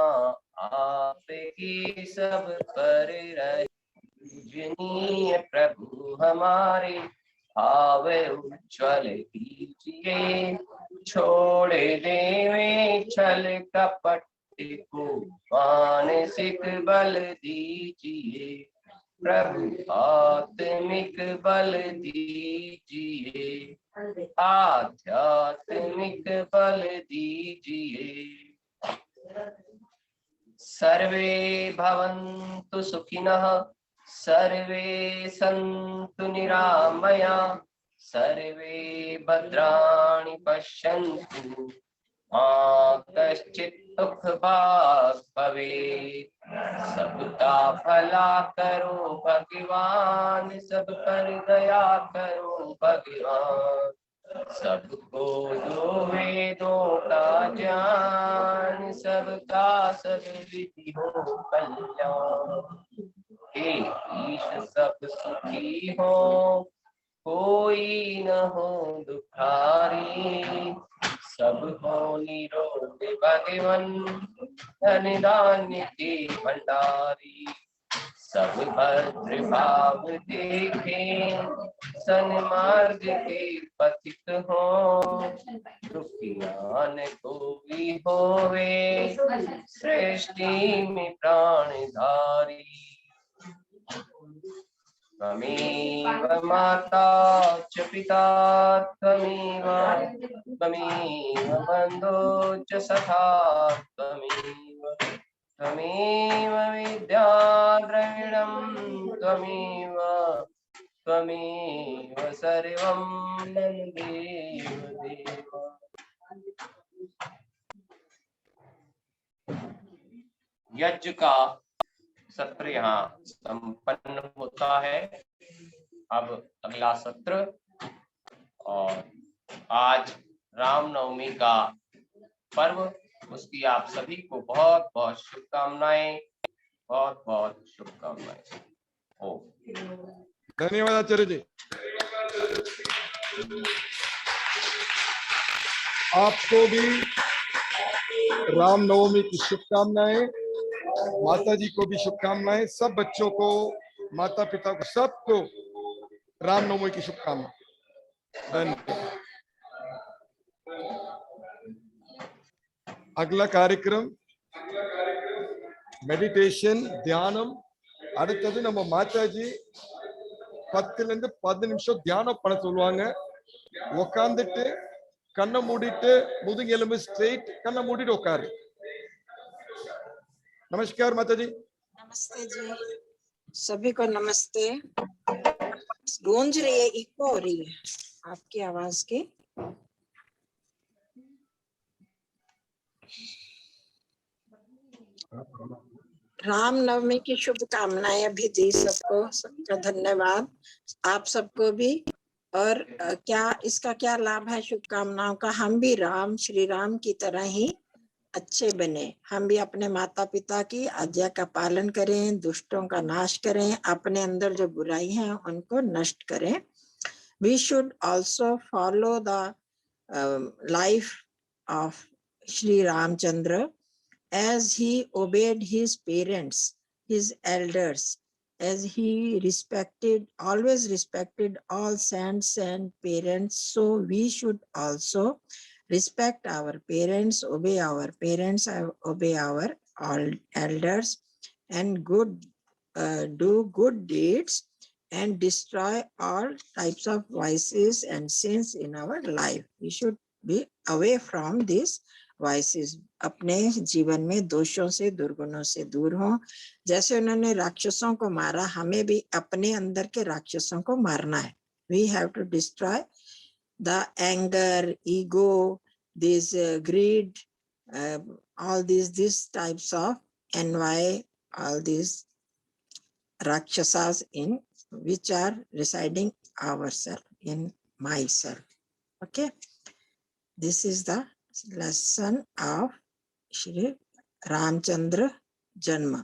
आपकी सब पर रहे। पूजनीय प्रभु हमारे भाव उज्ज्वल कीजिए, छोड़ देवे छल कपट को मानसिक बल दीजिए। प्रभु आत्मिक बल दीजिए, आध्यात्मिक बल दीजिए। सर्वे भवन्तु सुखिनः, सर्वे सन्तु निरामया, सर्वे भद्राणि पश्यन्तु मा कश्चित् दुःख भाग् भवेत्। सबका भला करो भगवान, सब पर दया करो भगवान। सबको दो वेदों का ज्ञान, सबका सब विधि हो कल्याण। हे ईश सब सुखी हो, कोई न हो दुखारी। सब हो निरोग भगवन, धन धान्य के भंडारी। सब भद्र भाव देखे, सन्मार्ग के पथित हो। दुखियान को भी होवे, सृष्टि में प्राणधारी। त्वमेव माता च पिता त्वमेव, त्वमेव बन्धो च सखा त्वमेव, त्वमेव विद्या द्रविणं त्वमेव, त्वमेव सर्वं मम देव देव। यज्ञ का सत्र यहाँ संपन्न होता है। अब अगला सत्र, और आज रामनवमी का पर्व, उसकी आप सभी को बहुत बहुत शुभकामनाएं, बहुत बहुत शुभकामनाएं। ओ धन्यवाद आचार्य जी। आपको भी रामनवमी की शुभकामनाएं, माता जी को भी शुभकामनाएं, सब बच्चों को, माता पिता को, सबको रामनवमी की शुभकामनाएं। धन्यवाद। अगला कार्यक्रम மெடிடேஷன், தியானம். அடுத்தது நம்ம மாதாஜி 10 ல இருந்து 15 நிமிஷம் தியானம் பண்ண சொல்லுவாங்க. உட்கார்ந்துட்டு கண்ணை மூடிட்டு முதுகெலும்பு ஸ்ட்ரெயிட், कन्ना மூடிட்டு உட்காரு. नमस्कार माता जी। नमस्ते जी, सभी को नमस्ते। गूंज रही है, इको हो रही है आपकी आवाज की। रामनवमी की शुभकामनाएं भी दी सबको, सबका धन्यवाद। आप सबको भी। और क्या इसका क्या लाभ है शुभकामनाओं का? हम भी राम, श्री राम की तरह ही अच्छे बने। हम भी अपने माता पिता की आज्ञा का पालन करें, दुष्टों का नाश करें, अपने अंदर जो बुराई है उनको नष्ट करें। We should also follow the life of Shri Ramchandra, as he obeyed his parents, his elders, as he always respected all saints and parents. So we should also respect our parents, obey our parents, obey our elders, and do good deeds, and destroy all types of vices and sins in our life. We should be away from these vices. अपने जीवन में दोषों से, दुर्गुणों से दूर हों। जैसे उन्होंने राक्षसों को मारा, हमें भी अपने अंदर के राक्षसों को मारना है। We have to destroy the anger, ego, this greed, all these types of envy, all these rakshasas in which are residing ourselves, in myself. Okay. This is the lesson of Shri Ramchandra Janma,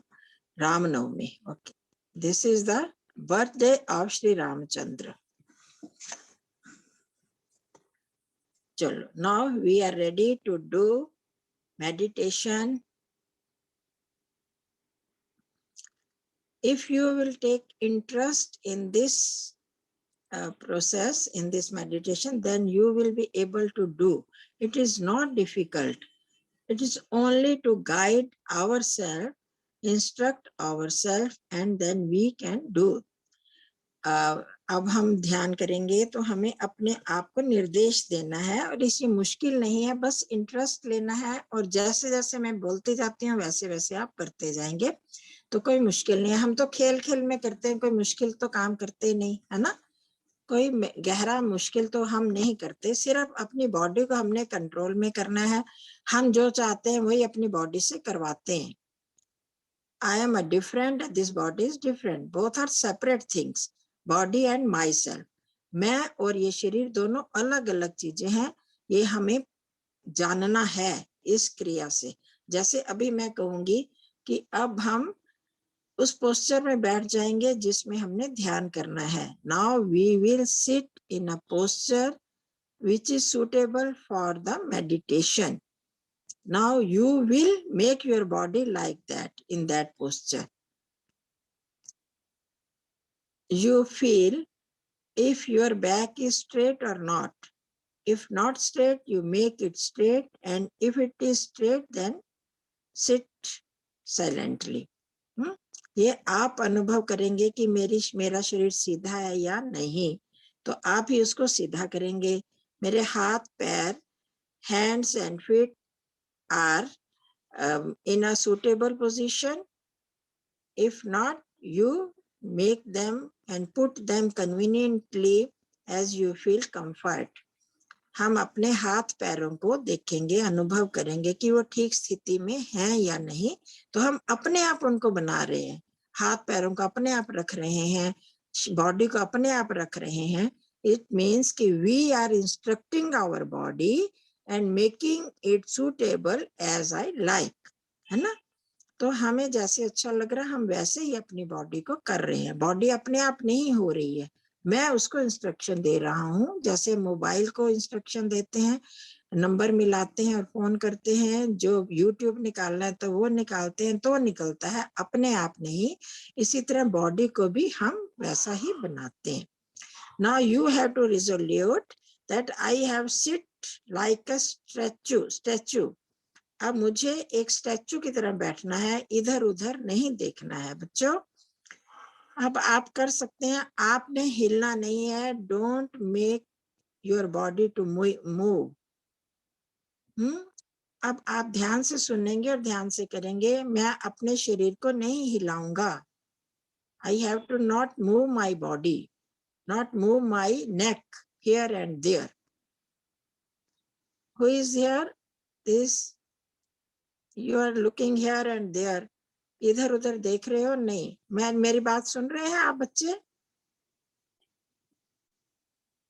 Ramnavami. Okay. This is the birthday of Shri Ramchandra. Chalo. Now we are ready to do meditation. If you will take interest in this process, in this meditation, then you will be able to do. It is not difficult. It is only to guide ourselves, instruct ourselves, and then we can do. अब हम ध्यान करेंगे तो हमें अपने आप को निर्देश देना है, और इसी मुश्किल नहीं है, बस इंटरेस्ट लेना है, और जैसे जैसे मैं बोलते जाती हूँ वैसे वैसे आप करते जाएंगे, तो कोई मुश्किल नहीं है। हम तो खेल खेल में करते हैं, कोई मुश्किल तो काम करते नहीं है ना, कोई गहरा मुश्किल तो हम नहीं करते, सिर्फ अपनी बॉडी को हमने कंट्रोल में करना है। हम जो चाहते हैं वही अपनी बॉडी से करवाते हैं। I am a different, this body is different, both are separate things, body and myself. मैं और ये शरीर दोनों अलग अलग चीजें हैं, ये हमें जानना है इस क्रिया से। जैसे अभी मैं कहूंगी कि अब हम उस पोस्चर में बैठ जाएंगे जिसमें हमने ध्यान करना है। Now we will sit in a posture which is suitable for the meditation. Now you will make your body like that, in that posture. You feel if your back is straight or not. If not straight, you make it straight, and if it is straight, then sit silently. ये आप अनुभव करेंगे कि मेरा शरीर सीधा है या नहीं, तो आप ही उसको सीधा करेंगे। मेरे हाथ पैर, hands and feet are in a suitable position. If not, you make them and put them conveniently as you feel comfort. हम अपने हाथ पैरों को देखेंगे, अनुभव करेंगे कि वो ठीक स्थिति में हैं या नहीं, तो हम अपने आप उनको बना रहे हैं। हाथ पैरों को अपने आप रख रहे हैं, बॉडी को अपने आप रख रहे हैं। It means कि we are instructing our body and making it suitable as I like, है ना। तो हमें जैसे अच्छा लग रहा है हम वैसे ही अपनी बॉडी को कर रहे हैं। बॉडी अपने आप नहीं हो रही है, मैं उसको इंस्ट्रक्शन दे रहा हूँ। जैसे मोबाइल को इंस्ट्रक्शन देते हैं, नंबर मिलाते हैं और फोन करते हैं, जो यूट्यूब निकालना है तो वो निकालते हैं तो निकलता है, अपने आप नहीं। इसी तरह बॉडी को भी हम वैसा ही बनाते हैं। Now you have to resolute that I have sit like a statue. अब मुझे एक स्टैचू की तरह बैठना है, इधर उधर नहीं देखना है बच्चों। अब आप कर सकते हैं, आपने हिलना नहीं है। Don't make your body to move. अब आप ध्यान से सुनेंगे और ध्यान से करेंगे। मैं अपने शरीर को नहीं हिलाऊंगा। I have to not move my body, not move my neck here and there. Who is here? This You are looking here and there. इधर उधर देख रहे हो? नहीं। मेरी बात सुन रहे हैं आप बच्चे?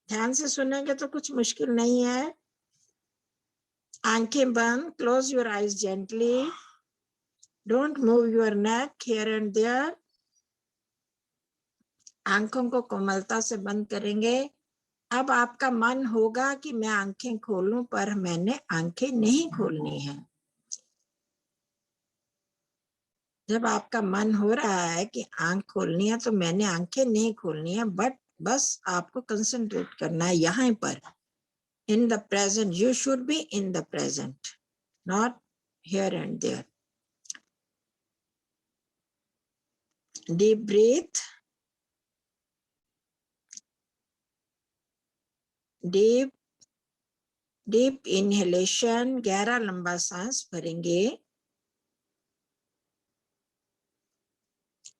ध्यान से सुनेंगे तो कुछ मुश्किल नहीं है। आंखें बंद, close your eyes gently. Don't move your neck here and there. आंखों को कोमलता से बंद करेंगे। अब आपका मन होगा कि मैं आंखें खोलूं, पर मैंने आंखें नहीं खोलनी है। जब आपका मन हो रहा है कि आंख खोलनी है तो मैंने आंखें नहीं खोलनी है, बट बस आपको कंसंट्रेट करना है यहाँ पर। In the present, you should be in the present, not here and there. Deep breath, deep inhalation, गहरा लंबा सांस भरेंगे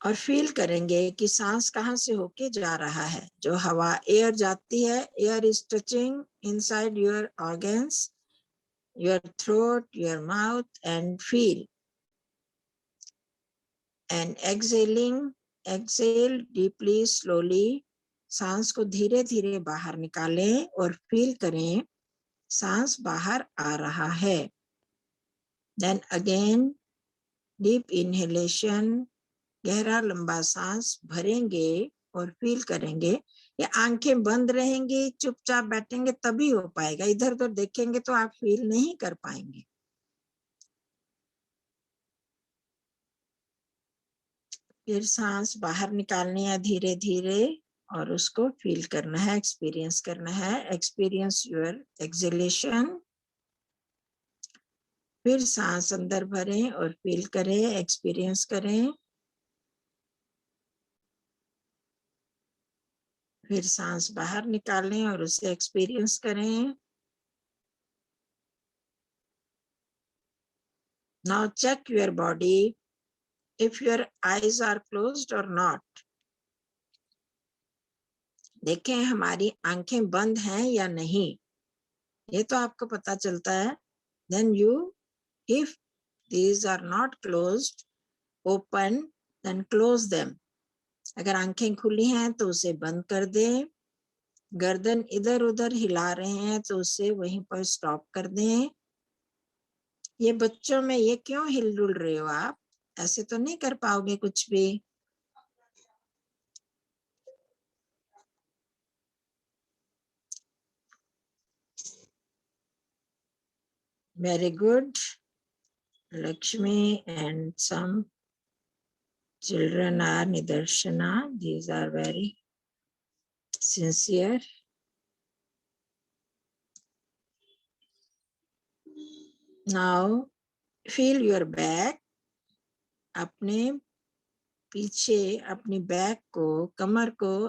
और फील करेंगे कि सांस कहाँ से होके जा रहा है। जो हवा, एयर जाती है, air is touching inside your organs, your throat, your mouth, and feel. And exhaling, exhale deeply, slowly. सांस को धीरे धीरे बाहर निकालें और फील करें सांस बाहर आ रहा है। देन अगेन डीप इनहेलेशन, गहरा लंबा सांस भरेंगे और फील करेंगे। ये आंखें बंद रहेंगी, चुपचाप बैठेंगे तभी हो पाएगा, इधर उधर देखेंगे तो आप फील नहीं कर पाएंगे। फिर सांस बाहर निकालनी है धीरे धीरे और उसको फील करना है, एक्सपीरियंस करना है। Experience your exhalation. फिर सांस अंदर भरें और फील करें, एक्सपीरियंस करें। फिर सांस बाहर निकालें और उसे एक्सपीरियंस करें। Now check your body if your eyes are closed or not. देखें हमारी आंखें बंद हैं या नहीं, ये तो आपको पता चलता है। Then you, if these are not closed, open, then close them. अगर आंखें खुली हैं तो उसे बंद कर दें। गर्दन इधर उधर हिला रहे हैं तो उसे वहीं पर स्टॉप कर दें। ये बच्चों में ये क्यों हिलडुल रहे हो आप, ऐसे तो नहीं कर पाओगे कुछ भी। Very good. Lakshmi and some children are Nidarshana. These are very sincere. Now feel your back. अपने पीछे अपनी बैक को, कमर को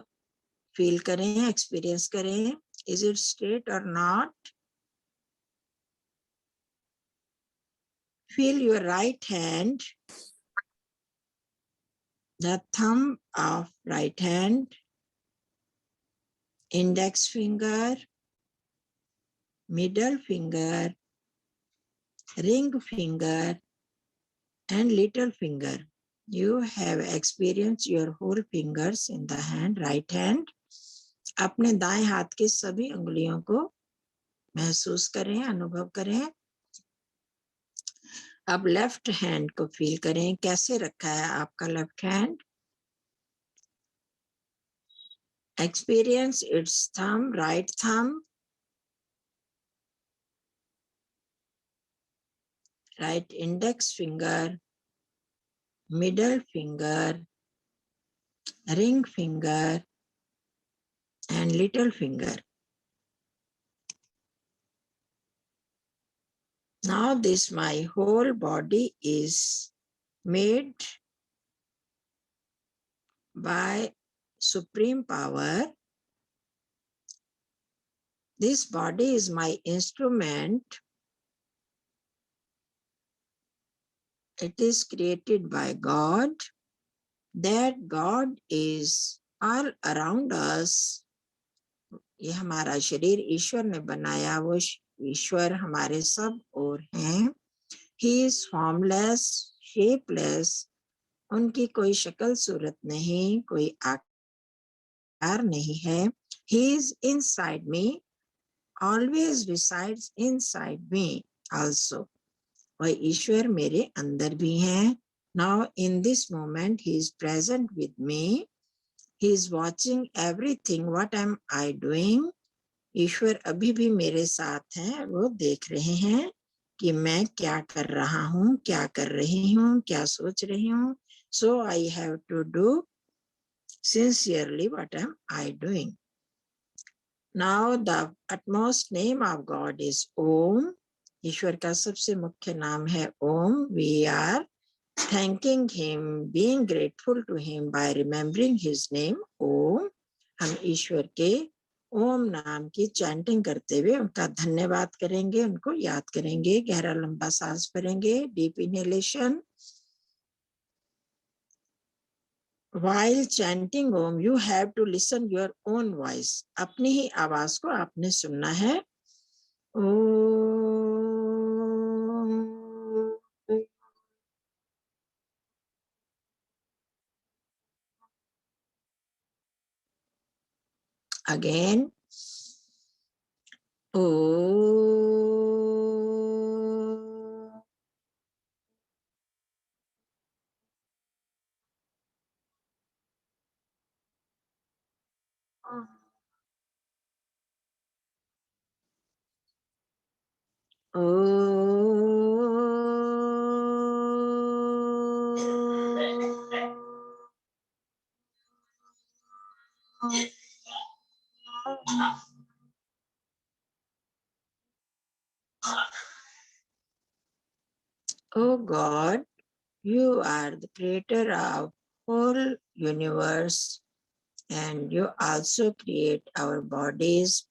फील करें, एक्सपीरियंस करें। Is it straight or not? Feel your right hand, the thumb of right hand, index finger, middle finger, ring finger, and little finger. You have experienced your whole fingers in the hand, right hand. अपने दाएं हाथ के सभी उंगलियों को महसूस करें, अनुभव करें। अब लेफ्ट हैंड को फील करें, कैसे रखा है आपका left hand. Experience it's thumb, right thumb, right index finger, middle finger, ring finger, and little finger. Now this my whole body is made by supreme power. This body is my instrument. It is created by God. That God is all around us. ये हमारा शरीर ईश्वर ने बनाया, वो ईश्वर हमारे सब ओर हैं। He is formless, shapeless. उनकी कोई शक्ल सूरत नहीं, कोई आकार नहीं है। He is inside me, always resides inside me also. वह ईश्वर मेरे अंदर भी हैं। Now in this moment he is present with me. He is watching everything. What am I doing? ईश्वर अभी भी मेरे साथ हैं, वो देख रहे हैं कि मैं क्या कर रहा हूँ, क्या कर रही हूँ, क्या सोच रही हूँ। So I have to do sincerely what am I doing. Now the utmost name of God is Om. ईश्वर का सबसे मुख्य नाम है ओम. We are thanking him, being grateful to him by remembering his name Om. हम ईश्वर के ओम नाम की chanting करते हुए उनका धन्यवाद करेंगे, उनको याद करेंगे। गहरा लंबा सांस भरेंगे, deep inhalation. While chanting Om, you have to listen your own voice. अपनी ही आवाज को आपने सुनना है। Again, O Oh God, you are the creator of whole universe and you also create our bodies.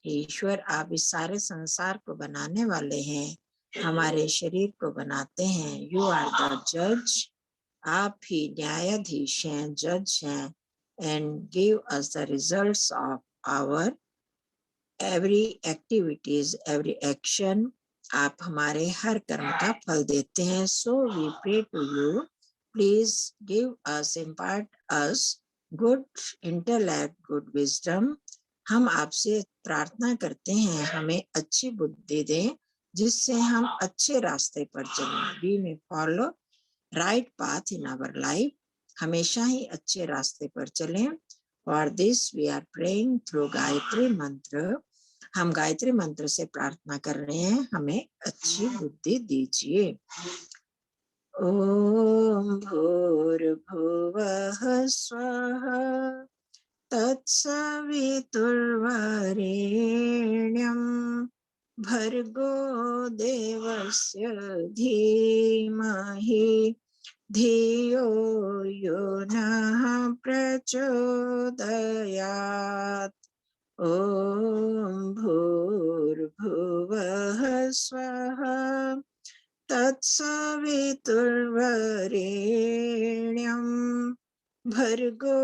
ईश्वर आप इस सारे संसार को बनाने वाले हैं, हमारे शरीर को बनाते हैं. यू आर द जज, आप ही न्यायाधीश हैं, जज हैं. And give us the results of our every activities, every action. आप हमारे हर कर्म का फल देते हैं. So we pray to you, please give us, impart us good intellect, good wisdom. हम आपसे प्रार्थना करते हैं, हमें अच्छी बुद्धि दें जिससे हम अच्छे रास्ते पर चलें. We may follow right path in our life, हमेशा ही अच्छे रास्ते पर चलें. For this we are praying through Gayatri mantra. हम गायत्री मंत्र से प्रार्थना कर रहे हैं, हमें अच्छी बुद्धि दीजिए. ओम भूर्भुवः स्वः तत्सवितुर्वरेण्यं भर्गो देवस्य धीमहि धियो यो नः प्रचोदयात्. ओम भूर्भुवः स्वः तत्सवितुर्वरेण्यं भर्गो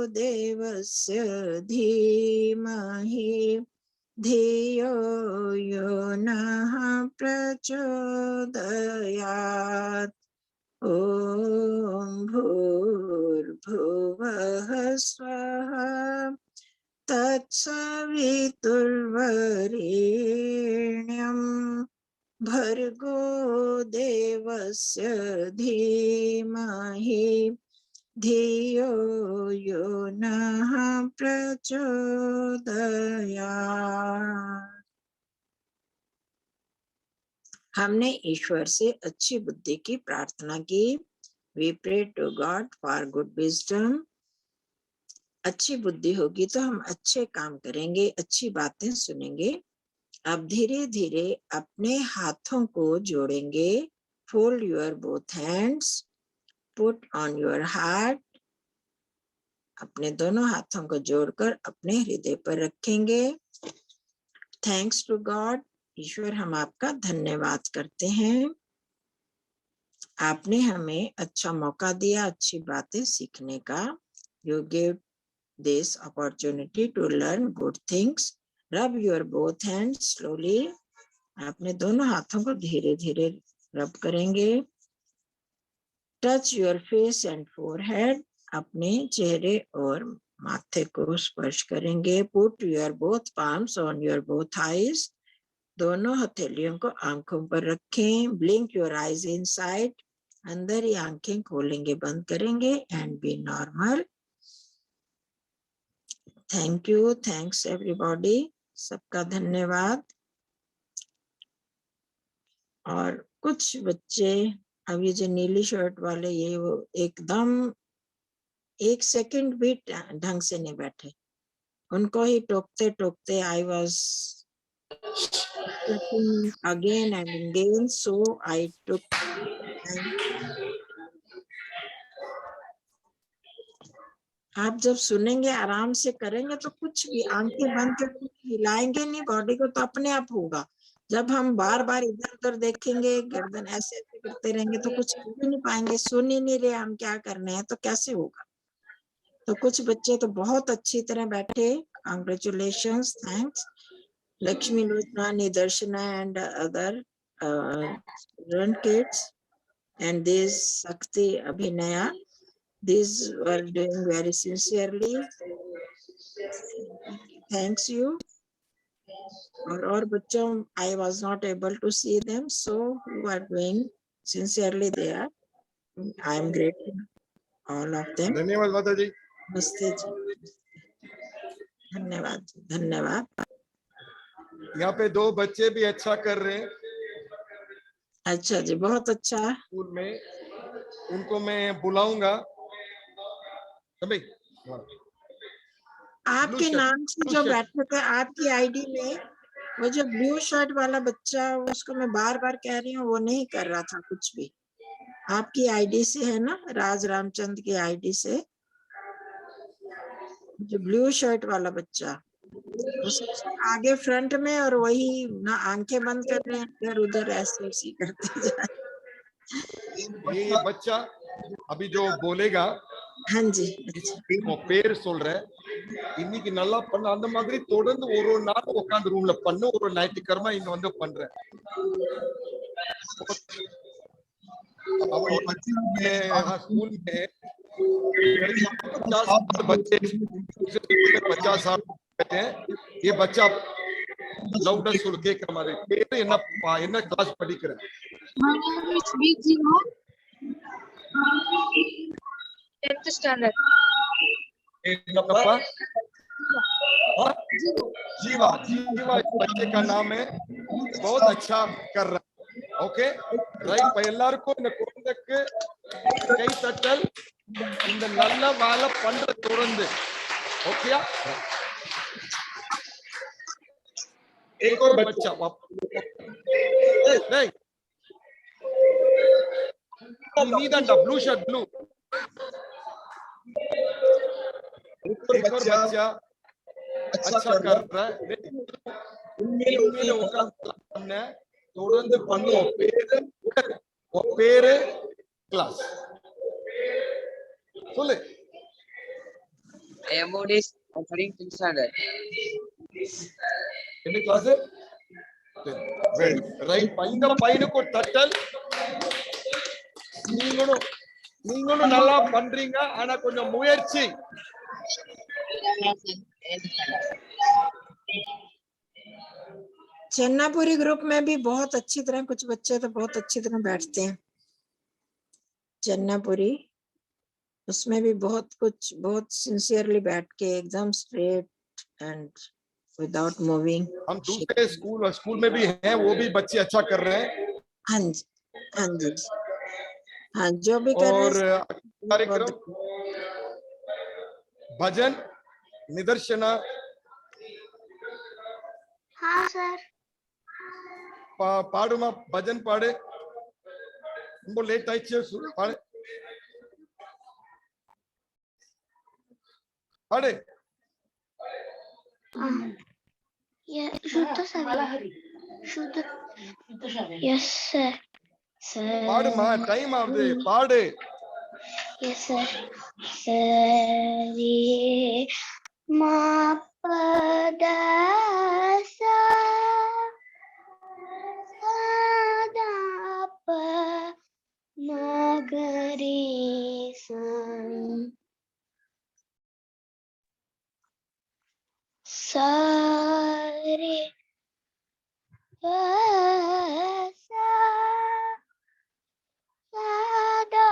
देवस्य धीमहि धियो यो नः प्रचोदयात्. ओम भूर्भुवः स्वः तत्सवितुर्वरेण्यं भर्गो देवस्य धीमहि धियो यो नः प्रचोदयात्. हमने ईश्वर से अच्छी बुद्धि की प्रार्थना की. We pray to God for good wisdom. अच्छी बुद्धि होगी तो हम अच्छे काम करेंगे, अच्छी बातें सुनेंगे. अब धीरे धीरे अपने हाथों को जोड़ेंगे. Fold your both hands, put on your heart. अपने दोनों हाथों को जोड़कर अपने हृदय पर रखेंगे. थैंक्स टू गॉड, ईश्वर हम आपका धन्यवाद करते हैं, आपने हमें अच्छा मौका दिया अच्छी बातें सीखने का. You give this opportunity to learn good things. Rub your both hands slowly. आपने दोनों हाथों को धीरे धीरे रब करेंगे. Touch your face and forehead. अपने चेहरे और माथे को स्पर्श करेंगे. Put your both palms on your both eyes. दोनों हथेलियों को आंखों पर रखें. Blink your eyes inside. अंदर ही आंखें खोलेंगे बंद करेंगे. And be normal. Thank you, thanks everybody, सबका धन्यवाद. और कुछ बच्चे अभी जो नीली शर्ट वाले, ये वो एकदम एक सेकंड भी ढंग से नहीं बैठे. उनको ही टोकते टोकते I was again and again, so I took time. आप जब सुनेंगे आराम से करेंगे तो कुछ भी आंखें बंद करके हिलाएंगे नहीं बॉडी को तो अपने आप होगा. जब हम बार बार इधर उधर देखेंगे, गर्दन ऐसे ऐसे करते रहेंगे तो कुछ कर भी नहीं पाएंगे. सुन ही नहीं रहे हम क्या करने हैं तो कैसे होगा. तो कुछ बच्चे तो बहुत अच्छी तरह बैठे. Congratulations, thanks. Lakshmi, Lochana, Nidarshana and other kids and this Sakti, Abhinaya, these were doing very sincerely. Thanks you. और बच्चों I was not able to see them, so who are doing sincerely there. I am grateful all of them. धन्यवाद माता जी। नमस्ते जी, धन्यवाद जी, धन्यवाद। यहाँ पे 2 बच्चे भी अच्छा कर रहे हैं अच्छा जी, बहुत अच्छा। स्कूल में, उनको मैं बुलाऊंगा। भाई आपके shirt, नाम से blue जो shirt। बैठे थे आपकी आईडी में, वो जो ब्लू शर्ट वाला बच्चा, उसको मैं बार बार कह रही हूँ, वो नहीं कर रहा था कुछ भी। आपकी आईडी से है ना, राज रामचंद्र की आईडी से, जो ब्लू शर्ट वाला बच्चा, वो सबसे आगे फ्रंट में, और वही ना आंखें बंद कर रहे हैं, इधर उधर ऐसे ऐसे करते जा। ये बच्चा अभी जो बोलेगा, हाँ जी, अच्छा। वो பேர் சொல்றேன், இன்னைக்கு நல்லா பண்ண, அந்த மாதிரி தொடர்ந்து ஒரு நாள் உட்கார்ந்து ரூம்ல பண்ணு, ஒரு ஞாயிற்றுக்கிழமை இங்க வந்து பண்றேன்। स्कूल में 50 बच्चे, 50 बैठे हैं। ये बच्चा लाउडा सुन के हमारे பேரு என்ன கிளாஸ் படிக்கிறேன்? My name is Vijima. 10th standard. என்னப்பா? जीवा, जीवा इस बच्चे का नाम है, बहुत अच्छा कर रहा है। ஓகே ரைட், எல்லாருக்கும் இந்த குழந்தைக்கு கை தட்டல், இந்த நல்ல வேலை பண்ற தொடர்ந்து। ஓகேயா? एक और बच्चा, नहीं नीदा ब्लू शर्ट, ब्लू। एक और बच्चा अच्छा कर रहा है, உண்மையிலே உட்கார்ந்து தொடர்ந்து பண்ணுவோம்। பேரு கிளாஸ் சொல்லு। Amod is offering 10th standard. என்ன கிளாஸ்? ரைட், இந்த பையனுக்கு ஒரு தட்டல்। நீங்களும் நல்லா பண்றீங்க, ஆனா கொஞ்சம் முயற்சி। चन्नापुरी ग्रुप में भी बहुत अच्छी तरह, कुछ बच्चे तो बहुत अच्छी तरह बैठते हैं। चन्नापुरी, उसमें भी बहुत सिंसियरली बैठ के एकदम स्ट्रेट एंड विदाउट मूविंग। हम दूसरे स्कूल में भी हैं, वो भी बच्चे अच्छा कर रहे हैं। हाँ जी, हाँ जी, हाँ, जो भी कर रहे और हैं। कार्यक्रम भजन निदर्शना। हाँ सर। பாடுமா, பஜன் பாடு। ரொம்ப லேட் ஆயிடுச்சு, பாடு பாடு। शुद्ध सवेरे, शुद्ध, यस सर। பாடுமா, டைம் ஆகுது, பாடு। Yes sir. सरे मा पद सा दा प म ग रे सा सा रे प सा सा दा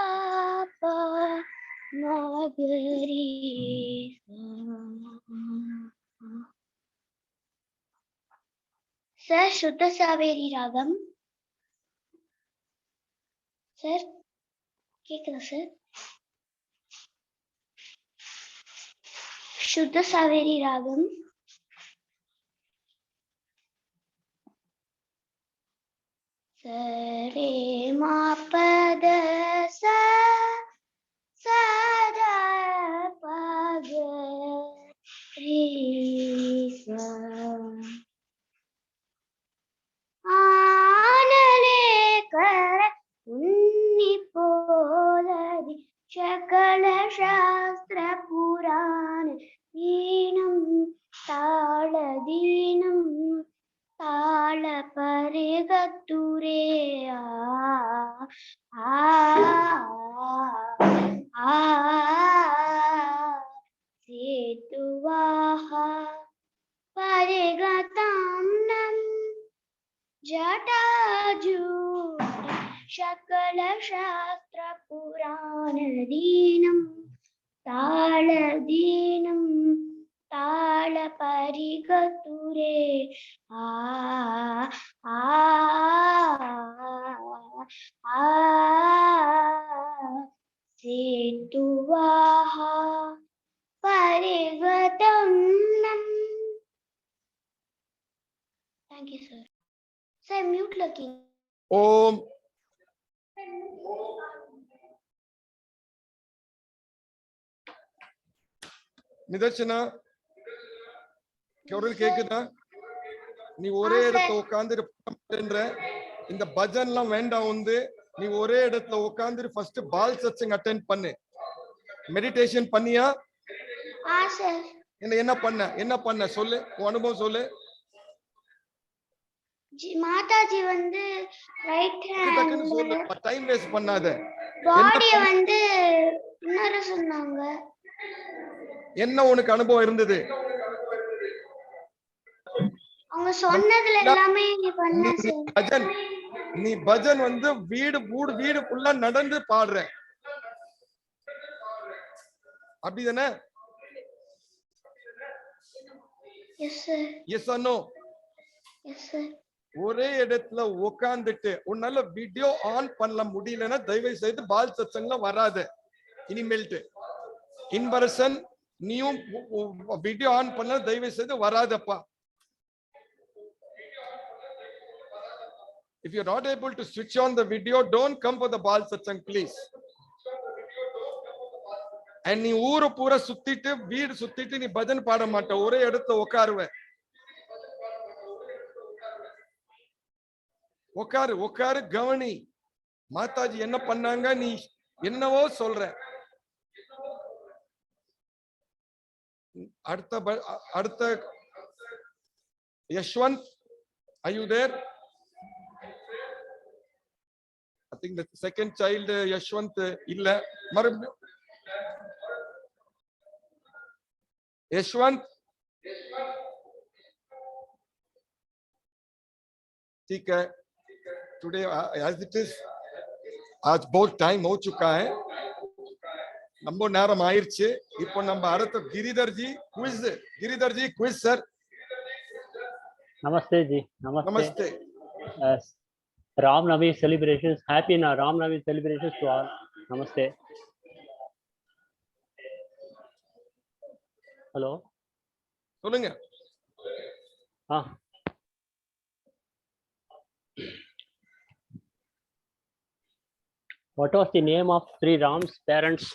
प म ग रे सा। सर शुद्ध सावेरी रागम सर கேக்குதா सर? शुद्ध सावेरी रागम सरे मा पद सा सा दा प ग रे सा। आनलेकर उन्नी पोलरि सकल शास्त्र पुराण दीनं ताळदीनं ताळ परिगतुरे आ आ सेतुवाहा परिगता தாளதீனம் தாளதீனம் தாள பரிகத்துரே ஆ ஆ ஆ சேத்துவாஹ பரிகதம். Thank you, sir. Sir, mute looking. ஓம் நிதர்சனா குரல் கேக்குதா? நீ ஒரே இடத்துல உட்கார்ந்து இந்த பஜன் எல்லாம் வேண்டாம் வந்து நீ ஒரே இடத்துல உட்கார்ந்து ஃபர்ஸ்ட் பால் சத்சங் அட்டெண்ட் பண்ணு. மெடிடேஷன் பண்ணியா? sir. என்ன பண்ண சொல்லு, உன் அனுபவம் சொல்லு. மாதாஜி வந்து ரைட் ஹேண்ட் சொல்லு, டைம் வேஸ்ட் பண்ணாத. பாடிய வந்து இன்னொரு சொன்னாங்க. என்ன உனக்கு அனுபவம் இருந்தது? அவங்க சொன்னதுல எல்லாமே நீ பண்ண பஜன், நீ பஜன் வந்து வீடு ஃபுல்லா நடந்து பாடுற, அப்படிதானே? Yes sir. Yes or no? Yes sir. ஒரே இடத்துல உட்கார்ந்துட்டு உன்னால வீடியோ ஆன் பண்ண முடியலன்னா தயவு செய்து பால் சத்சங்ல வராது. இனிமேல்ட்டு இன் பர்சன் நீயும் வீடியோ ஆன் பண்ண தயவு செய்து வராதப்பா. If you're not able to switch on the video, don't come for the bal satsang, please. And நீ ஊரை பூரா சுத்திட்டு வீடு சுத்திட்டு நீ பஜன் பாட மாட்ட, ஒரே இடத்துல உட்காருவ. உட்காரு கவனி. மாதாஜி என்ன பண்ணாங்க, நீ என்னவோ சொல்ற. அடுத்த Yashwant, are you there? I think the second child Yashwant illa மறுபடியும் यशवंत ठीक है. टुडे as it is आज बहुत टाइम हो चुका है, நம்ம நேரம் ஆயிருச்சு. இப்போ நம்ம அடுத்த गिरिधर जी क्विज सर. नमस्ते जी. नमस्ते. Ramnavami celebrations, happy Ramnavami celebrations to all. Namaste. Hello. சொல்லுங்க. What was the name of Sri Ram's parents?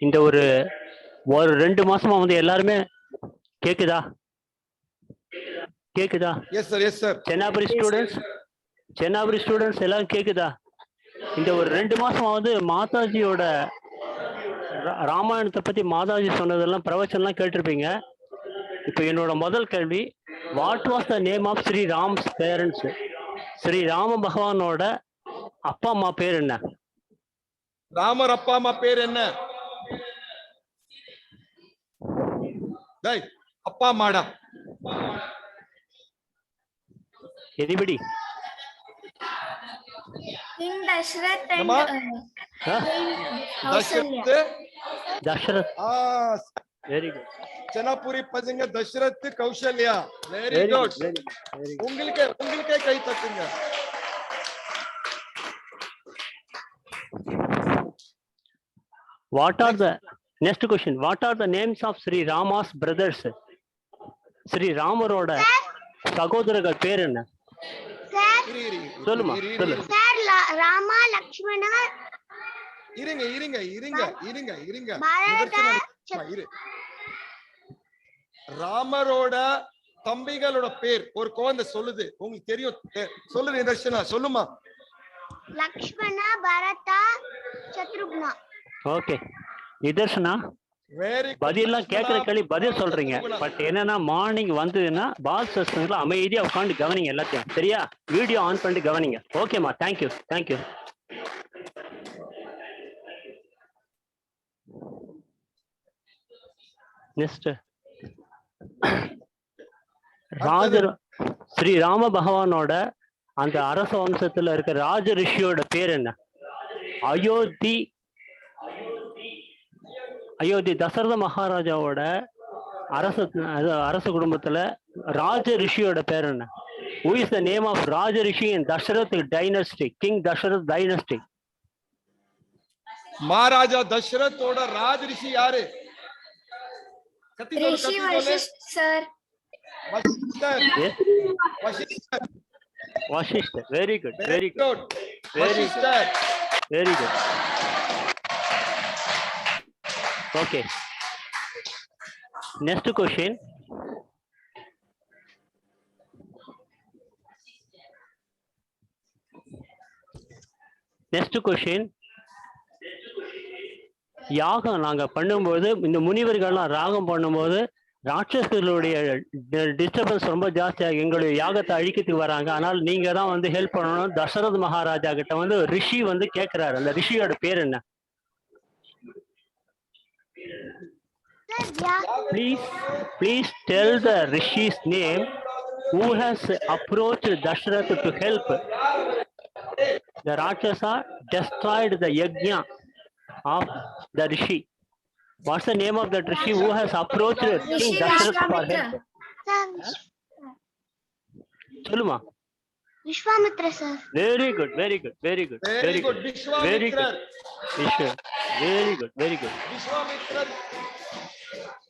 இந்த ஒரு 2 மாசமா வந்து எல்லாருமே கேக்குதா? Yes sir. சென்னாபுரி ஸ்டூடெண்ட்ஸ் எல்லாரும் கேக்குதா? இந்த ஒரு 2 மாசமா வந்து மாதாஜியோட ராமாயணத்தை பத்தி மாதாஜி சொன்னதெல்லாம் பிரவச்சனம்லாம் கேட்டிருப்பீங்க. இப்போ என்னோட முதல் கேள்வி, what was the name of Shri Ram's parents? Shri Rama பகவானோட அப்பா அம்மா பேர் என்ன? ராமர் அப்பா அம்மா பேர் என்ன? அப்பா அம்மாடா. Anybody? King Dashrath and Dashrath. Very good. Chennapuri பசங்க தசரத், கௌசல்யா. Very good. உங்களுக்கே கை தட்டுங்க. What are the next question? What are the names of Sri Rama's brothers? Sri Ramaroda சகோதரர்கள் பேர் என்ன? சொல்லுமா சொல்லு. சார் ராமா லக்ஷ்மணா. இருங்க. ராமரோட தம்பிகளோட பேர் ஒரு குழந்தை சொல்லுது, உங்களுக்கு தெரியும். சொல்லுங்க தர்ஷனா, சொல்லுமா. லக்ஷ்மணா, பரதா, சத்ருக்னா. ஓகே நிதர்ஷனா, பதிலாம் கேட்கற கேள்வி பதில் சொல்றீங்க. பட் என்னன்னா மார்னிங் வந்ததுன்னா பால் சஸ்டன்ஸ்ல அமைதியா உட்காந்து கவனிங்க எல்லாத்தையும், சரியா? வீடியோ ஆன் பண்ணிட்டு கவனிங்க. ஓகேமா, தேங்க்யூ. நெக்ஸ்ட் ஸ்ரீ ராம பகவானோட அந்த அரச வம்சத்துல இருக்க ராஜ ரிஷியோட பேர் என்ன? அயோத்தி அயோத்தி தசரத மகாராஜாவோட அரச குடும்பத்துல ராஜ ரிஷியோட பேர் என்ன? Who is the name of Raja Rishi in Dasharath dynasty? King Dasharath dynasty. महाराजा दशरथोட ராஜ ரிஷி யாரு? Rishi Vashisht, sir. Vasishta. Yes. Vasishta. Vashishtha. Very good. Very good. Very good. Vasishta. Very good. Okay. Next question. Next question. யாகம் நாங்க பண்ணும்போது இந்த முனிவர்கள்லாம் ராகம் பண்ணும்போது ராட்சசர்களுடைய disturbance ரொம்ப ஜாஸ்தியாக எங்களுடைய யாகத்தை அழிக்கிறதுக்கு வராங்க. ஆனால் நீங்க தான் வந்து ஹெல்ப் பண்ணணும். தசரத் மகாராஜா கிட்ட வந்து ரிஷி வந்து கேட்கிறாரு. அந்த ரிஷியோட பேர் என்ன? Please tell the Rishi's name who has approached Dasharath to help. The Rakshasa destroyed the yajna of the Rishi. What's the name of that Rishi who has approached King Dasharath for help? Soluma. Vishwamitra, sir. Very good, very good, very good, very good, very good. Vishwa. Very good, very good. விஸ்வாமித்ரர்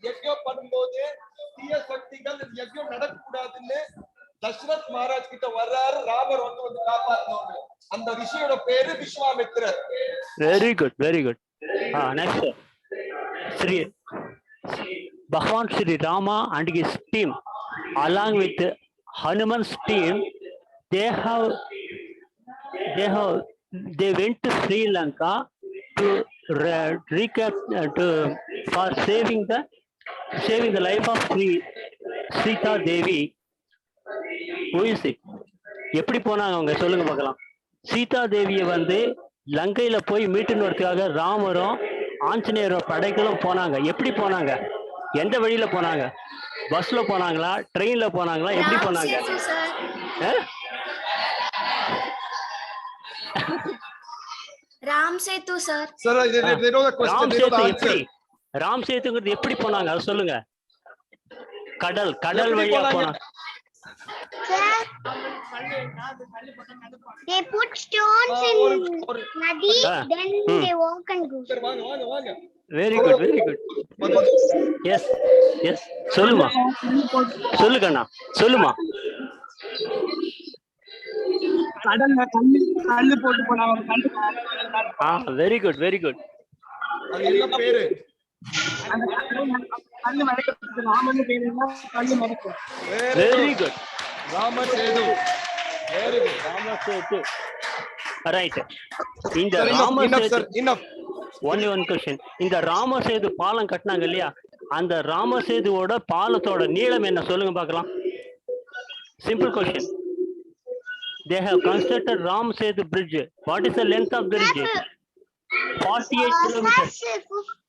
யஜ்ஞம் பண்ணும்போது தீய சக்திகள் யஜ்ஞம் நடக்கக்கூடாதுன்னு தசரத் மகாராஜ் கிட்ட வர்றாரு. ராமர் வந்து காப்பாத்தணும். அந்த ரிஷியோட பேரு விஸ்வாமித்ரர். Very good, very good. Next. Sri Bhagwan Sri Rama and his team, along with Hanuman's team, they went to Sri Lanka to for saving the life of Sita Devi. Who is it? எப்படி போனாங்க அவங்க சொல்லுங்க பார்க்கலாம். சீதா தேவியை வந்து லங்கையில போய் மீட்டுனதுக்காக ராமரும் ஆஞ்சநேயரோட படைகளும் போனாங்க. எப்படி போனாங்க? எந்த வழியில போனாங்க? பஸ்ல போனாங்களா? ட்ரெயின்ல போனாங்களா? எப்படி போனாங்க? Ram Sethu, sir. Sir they know the question, they know the answer. ராம் சேதுங்கிறது எப்படி போனாங்க அது சொல்லுங்க. கடல் வழியா போனாங்க. They put stones in nadi, then they walk and go. Sir வாங்க. Very good, very good. Yes, yes. சொல்லுமா. சொல்லு கண்ணா. சொல்லுமா. கல்லு போட்டு போனாங்க. Very good, very good. அது என்ன பேரு? கல்லு மறைக்கப்பட்டு ராமன் பேருன்னா கல்லு மறைக்கும். Very good. Ram Setu. Very good. Ram Setu. Right. இந்த enough, Ram Setu. sir, enough. Only one question. இந்த ராமசேது பாலம் கட்டினாங்க இல்லையா? அந்த ராமசேதுவோட பாலத்தோட நீளம் என்ன சொல்லுங்க பார்க்கலாம். Simple question. They have constructed Ram Setu bridge. What is the length of the bridge? 48 kilometers.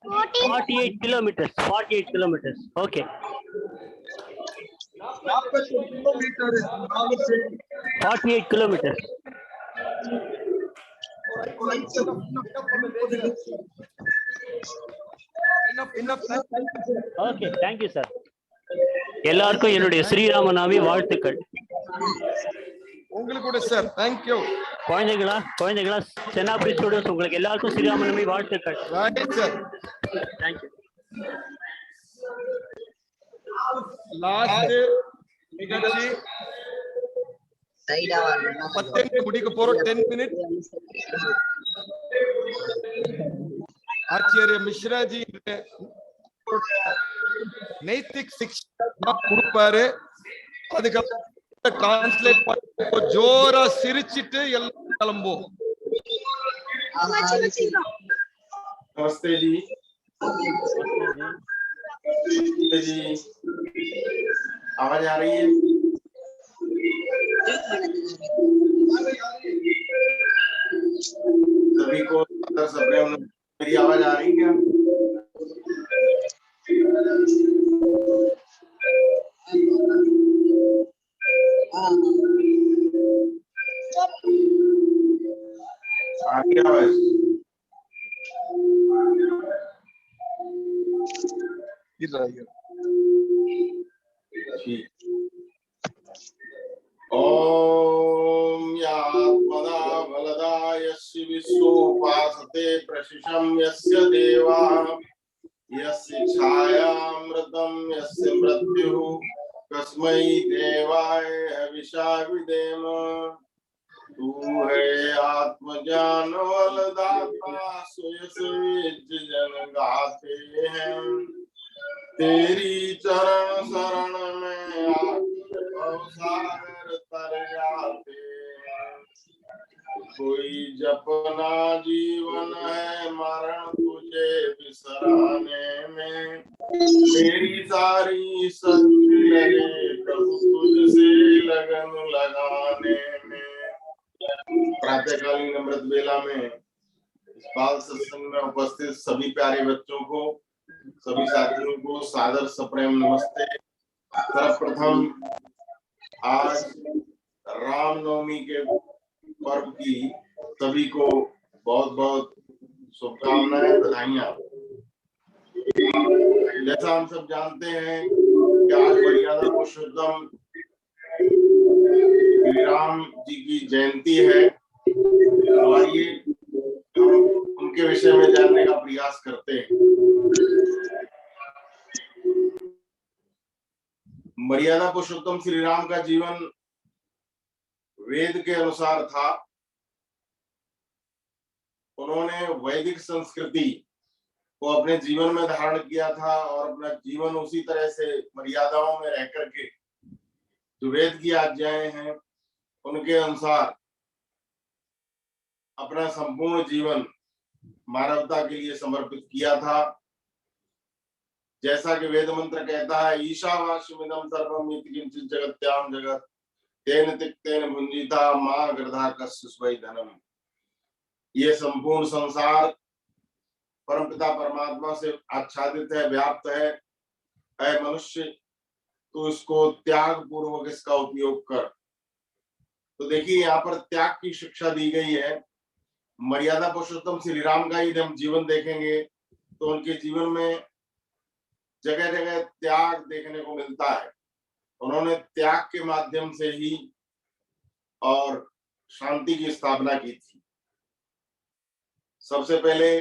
48 kilometers. 48 kilometers. Okay. 48 kilometers. Enough. Okay, thank you sir. எல்லாருக்கும் என்னுடைய ஸ்ரீராமநாமி வாழ்த்துக்கள். உங்களுக்கு கூட சார். Thank you. குழந்தைகளா சென்னாபுரி ஸ்டூடெண்ட்ஸ் உங்களுக்கு எல்லாருக்கும் ஸ்ரீராமநாமி வாழ்த்துக்கள். Right sir. Thank you. Last நிகழ்ச்சி 10 முடிக்க போறோம். 10 minutes. ஆச்சாரிய மிஸ்ரா ஜி நைத்திக் சிக்ஷா கொடுப்பாரு. அதுக்கு டிரான்ஸ்லேட் பண்ணி ஜோரா சிரிச்சிட்டு எல்லாம் கிளம்புவோம். नमस्ते जी। जी आवाज आ रही है? सभी को मेरी आवाज आ रही है क्या? आ रही आवाज? ओम यात्मदा वलदा यस्य विश्वोपासते प्रशिशं यस्य देवा यस्य छायामृतं यस्य मृत्युः कस्मै देवाय हविषा विदेम। तू है आत्मज्ञान वलदाता सुयस जन गाते हैं। तेरी चरण शरण में आकर भवसागर तर जाते हैं। कोई जपना जीवन है मरण तुझे बिसराने में। मेरी सारी शक्ति लगे प्रभु तुझसे लगन लगाने में। प्रातःकालीन अमृत बेला में इस बाल सत्संग में उपस्थित सभी प्यारे बच्चों को, सभी साथियों को सादर सप्रेम नमस्ते। सर्वप्रथम आज रामनवमी के पर्व की सभी को बहुत बहुत शुभकामनाएं, बधाइयां। जैसा हम सब जानते हैं कि आज मर्यादा पुरुषोत्तम श्री राम जी की जयंती है। तो आइए हम उनके विषय में जानने का प्रयास करते हैं। मर्यादा पुरुषोत्तम श्री राम का जीवन वेद के अनुसार था। उन्होंने वैदिक संस्कृति को अपने जीवन में धारण किया था और अपना जीवन उसी तरह से मर्यादाओं में रह करके जो वेद की आज्ञाएं हैं उनके अनुसार अपना संपूर्ण जीवन मानवता के लिए समर्पित किया था। जैसा कि वेद मंत्र कहता है, ईशावास्यमिदं सर्वम् इति किंचित् जगत्याम जगत् तेन तिक्तेन भुंजिता मा गृधा कस्य स्वै धनम। ये संपूर्ण संसार परमपिता परमात्मा से आच्छादित है, व्याप्त है। ऐ मनुष्य, तो इसको त्याग पूर्वक इसका उपयोग कर। तो देखिए यहाँ पर त्याग की शिक्षा दी गई है। मर्यादा पुरुषोत्तम श्री राम का यदि हम जीवन देखेंगे तो उनके जीवन में जगह जगह त्याग देखने को मिलता है। उन्होंने त्याग के माध्यम से ही और शांति की स्थापना की थी। सबसे पहले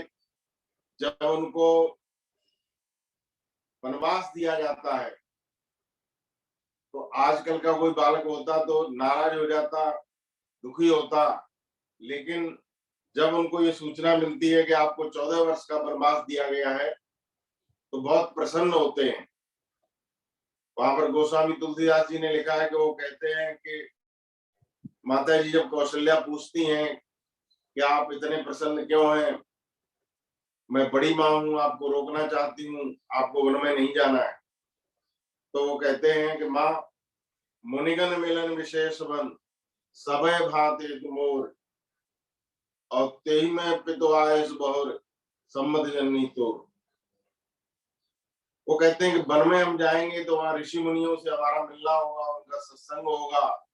जब उनको वनवास दिया जाता है तो आजकल का कोई बालक होता तो नाराज हो जाता, दुखी होता, लेकिन जब उनको ये सूचना मिलती है कि आपको 14 वर्ष का वनवास दिया गया है तो बहुत प्रसन्न होते हैं। वहां पर गोस्वामी तुलसीदास जी ने लिखा है कि वो कहते हैं कि माता जी जब कौशल्या पूछती हैं कि आप इतने प्रसन्न क्यों हैं, मैं बड़ी माँ हूं, आपको रोकना चाहती हूँ, आपको वन में नहीं जाना है। तो वो कहते हैं कि माँ, मुनिगण मिलन विशेष बन सबय भाते तुमोर और तेही में पितो आयस बहुर सम्मत जननी तो। वो कहते हैं कि वन में हम जाएंगे तो वहां ऋषि मुनियों से हमारा मिलना होगा, उनका सत्संग होगा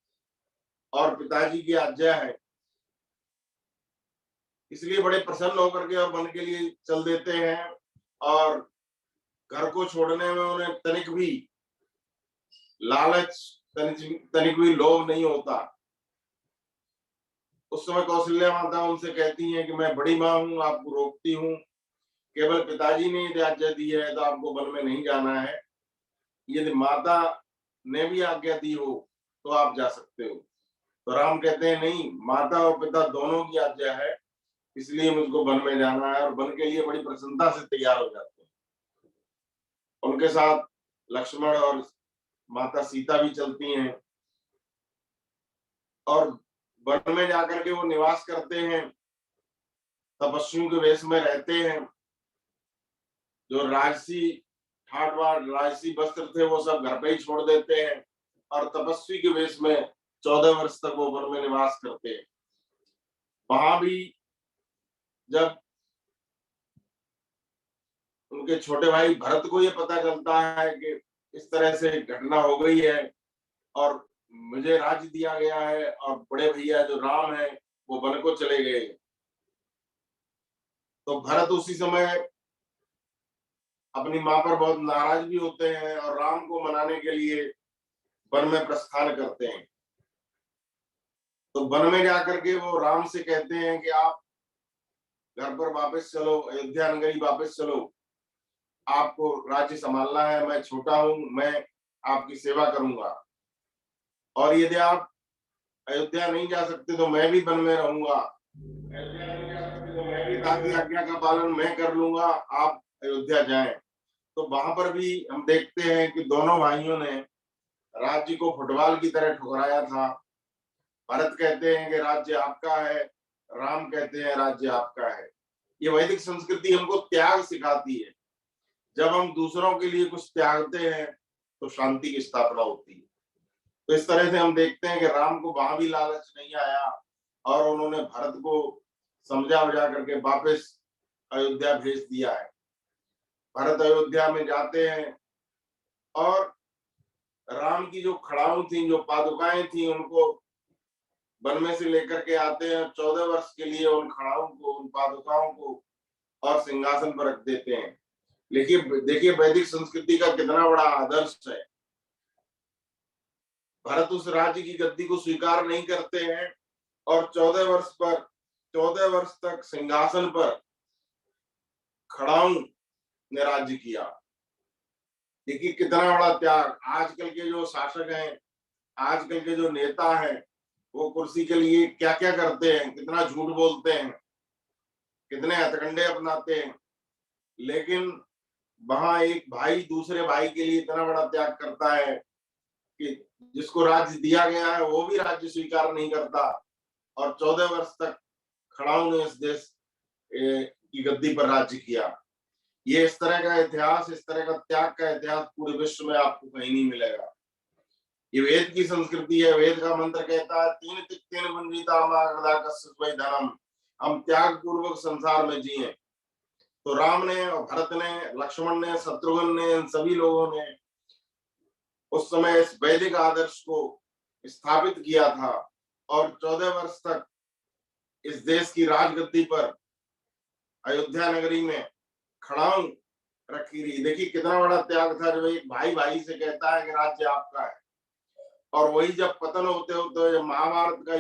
और पिताजी की आज्ञा है, इसलिए बड़े प्रसन्न होकर के और वन के लिए चल देते हैं। और घर को छोड़ने में उन्हें तनिक भी लालच, तनिक भी लोभ नहीं होता। उस समय कौशल्या माता उनसे कहती हैं कि मैं बड़ी माँ हूं, आपको रोकती हूँ, केवल पिताजी ने यदि आज्ञा दी है तो आपको वन में नहीं जाना है। यदि माता ने भी आज्ञा दी हो तो आप जा सकते हो। तो राम कहते हैं नहीं, माता और पिता दोनों की आज्ञा है, इसलिए मुझको वन में जाना है। और वन के लिए बड़ी प्रसन्नता से तैयार हो जाते हैं। उनके साथ लक्ष्मण और माता सीता भी चलती हैं और वन में जाकर के वो निवास करते हैं, तपस्वियों के वेश में रहते हैं। जो राजसी ठाट राजसी वस्त्र थे वो सब घर पे ही छोड़ देते हैं और तपस्वी के वेश में 14 वर्ष तक वो वन में निवास करते हैं। वहां भी जब उनके छोटे भाई भरत को ये पता चलता है कि इस तरह से घटना हो गई है और मुझे राज्य दिया गया है और बड़े भैया जो राम है वो वन को चले गए, तो भरत उसी समय अपनी माँ पर बहुत नाराज भी होते हैं और राम को मनाने के लिए वन में प्रस्थान करते हैं। तो वन में जाकर के वो राम से कहते हैं कि आप घर पर वापस चलो, अयोध्या नगरी वापस चलो, आपको राज्य संभालना है, मैं छोटा हूं, मैं आपकी सेवा करूंगा, और यदि आप अयोध्या नहीं जा सकते तो मैं भी वन में रहूंगा, अयोध्या नहीं जा सकते तो मैं भी ताकि आज्ञा का पालन मैं कर लूंगा, आप अयोध्या जाएं। तो वहां पर भी हम देखते हैं कि दोनों भाइयों ने राज्य को फुटबॉल की तरह ठुकराया था। भरत कहते हैं कि राज्य आपका है, राम कहते हैं राज्य आपका है। ये वैदिक संस्कृति हमको त्याग सिखाती है। जब हम दूसरों के लिए कुछ त्यागते हैं तो शांति की स्थापना होती है। तो इस तरह से हम देखते हैं कि राम को वहां भी लालच नहीं आया और उन्होंने भरत को समझा बुझा करके वापस अयोध्या भेज दिया है। भरत अयोध्या में जाते हैं और राम की जो खड़ाऊ थी, जो पादुकाएं थी, उनको वन में से लेकर के आते हैं। 14 वर्ष के लिए उन खड़ाऊ को, उन पादुकाओं को और सिंहासन पर रख देते हैं। लेकिन देखिए वैदिक संस्कृति का कितना बड़ा आदर्श है। भरत उस राज्य की गद्दी को स्वीकार नहीं करते हैं और 14 वर्ष तक सिंहासन पर खड़ाऊ ने राज्य किया। देखिए कितना बड़ा त्याग। आजकल के जो शासक हैं, आजकल के जो नेता हैं, वो कुर्सी के लिए क्या क्या करते हैं, कितना झूठ बोलते हैं, कितने हथकंडे अपनाते हैं। लेकिन वहां एक भाई दूसरे भाई के लिए इतना बड़ा त्याग करता है कि जिसको राज्य दिया गया है वो भी राज्य स्वीकार नहीं करता और 14 वर्ष तक खड़ाऊ ने इस देश की गद्दी पर राज्य किया। ये इस तरह का इतिहास, इस तरह का त्याग का इतिहास पूरे विश्व में आपको कहीं नहीं मिलेगा। ये वेद की संस्कृति है। वेद का मंत्र कहता है तीन तिक्तेन भुंजीता मागधा कस्मै धनम, हम त्याग पूर्वक संसार में जिए। तो राम ने और भरत ने, लक्ष्मण ने, शत्रुघ्न ने, इन सभी लोगों ने उस समय इस वैदिक आदर्श को स्थापित किया था और 14 वर्ष तक इस देश की राजगद्दी पर अयोध्या नगरी में खड़ाऊ रखी रही। देखिए कितना बड़ा त्याग था जब एक भाई भाई से कहता है कि राज्य आपका है। और वही जब पतन होते होते जब महाभारत का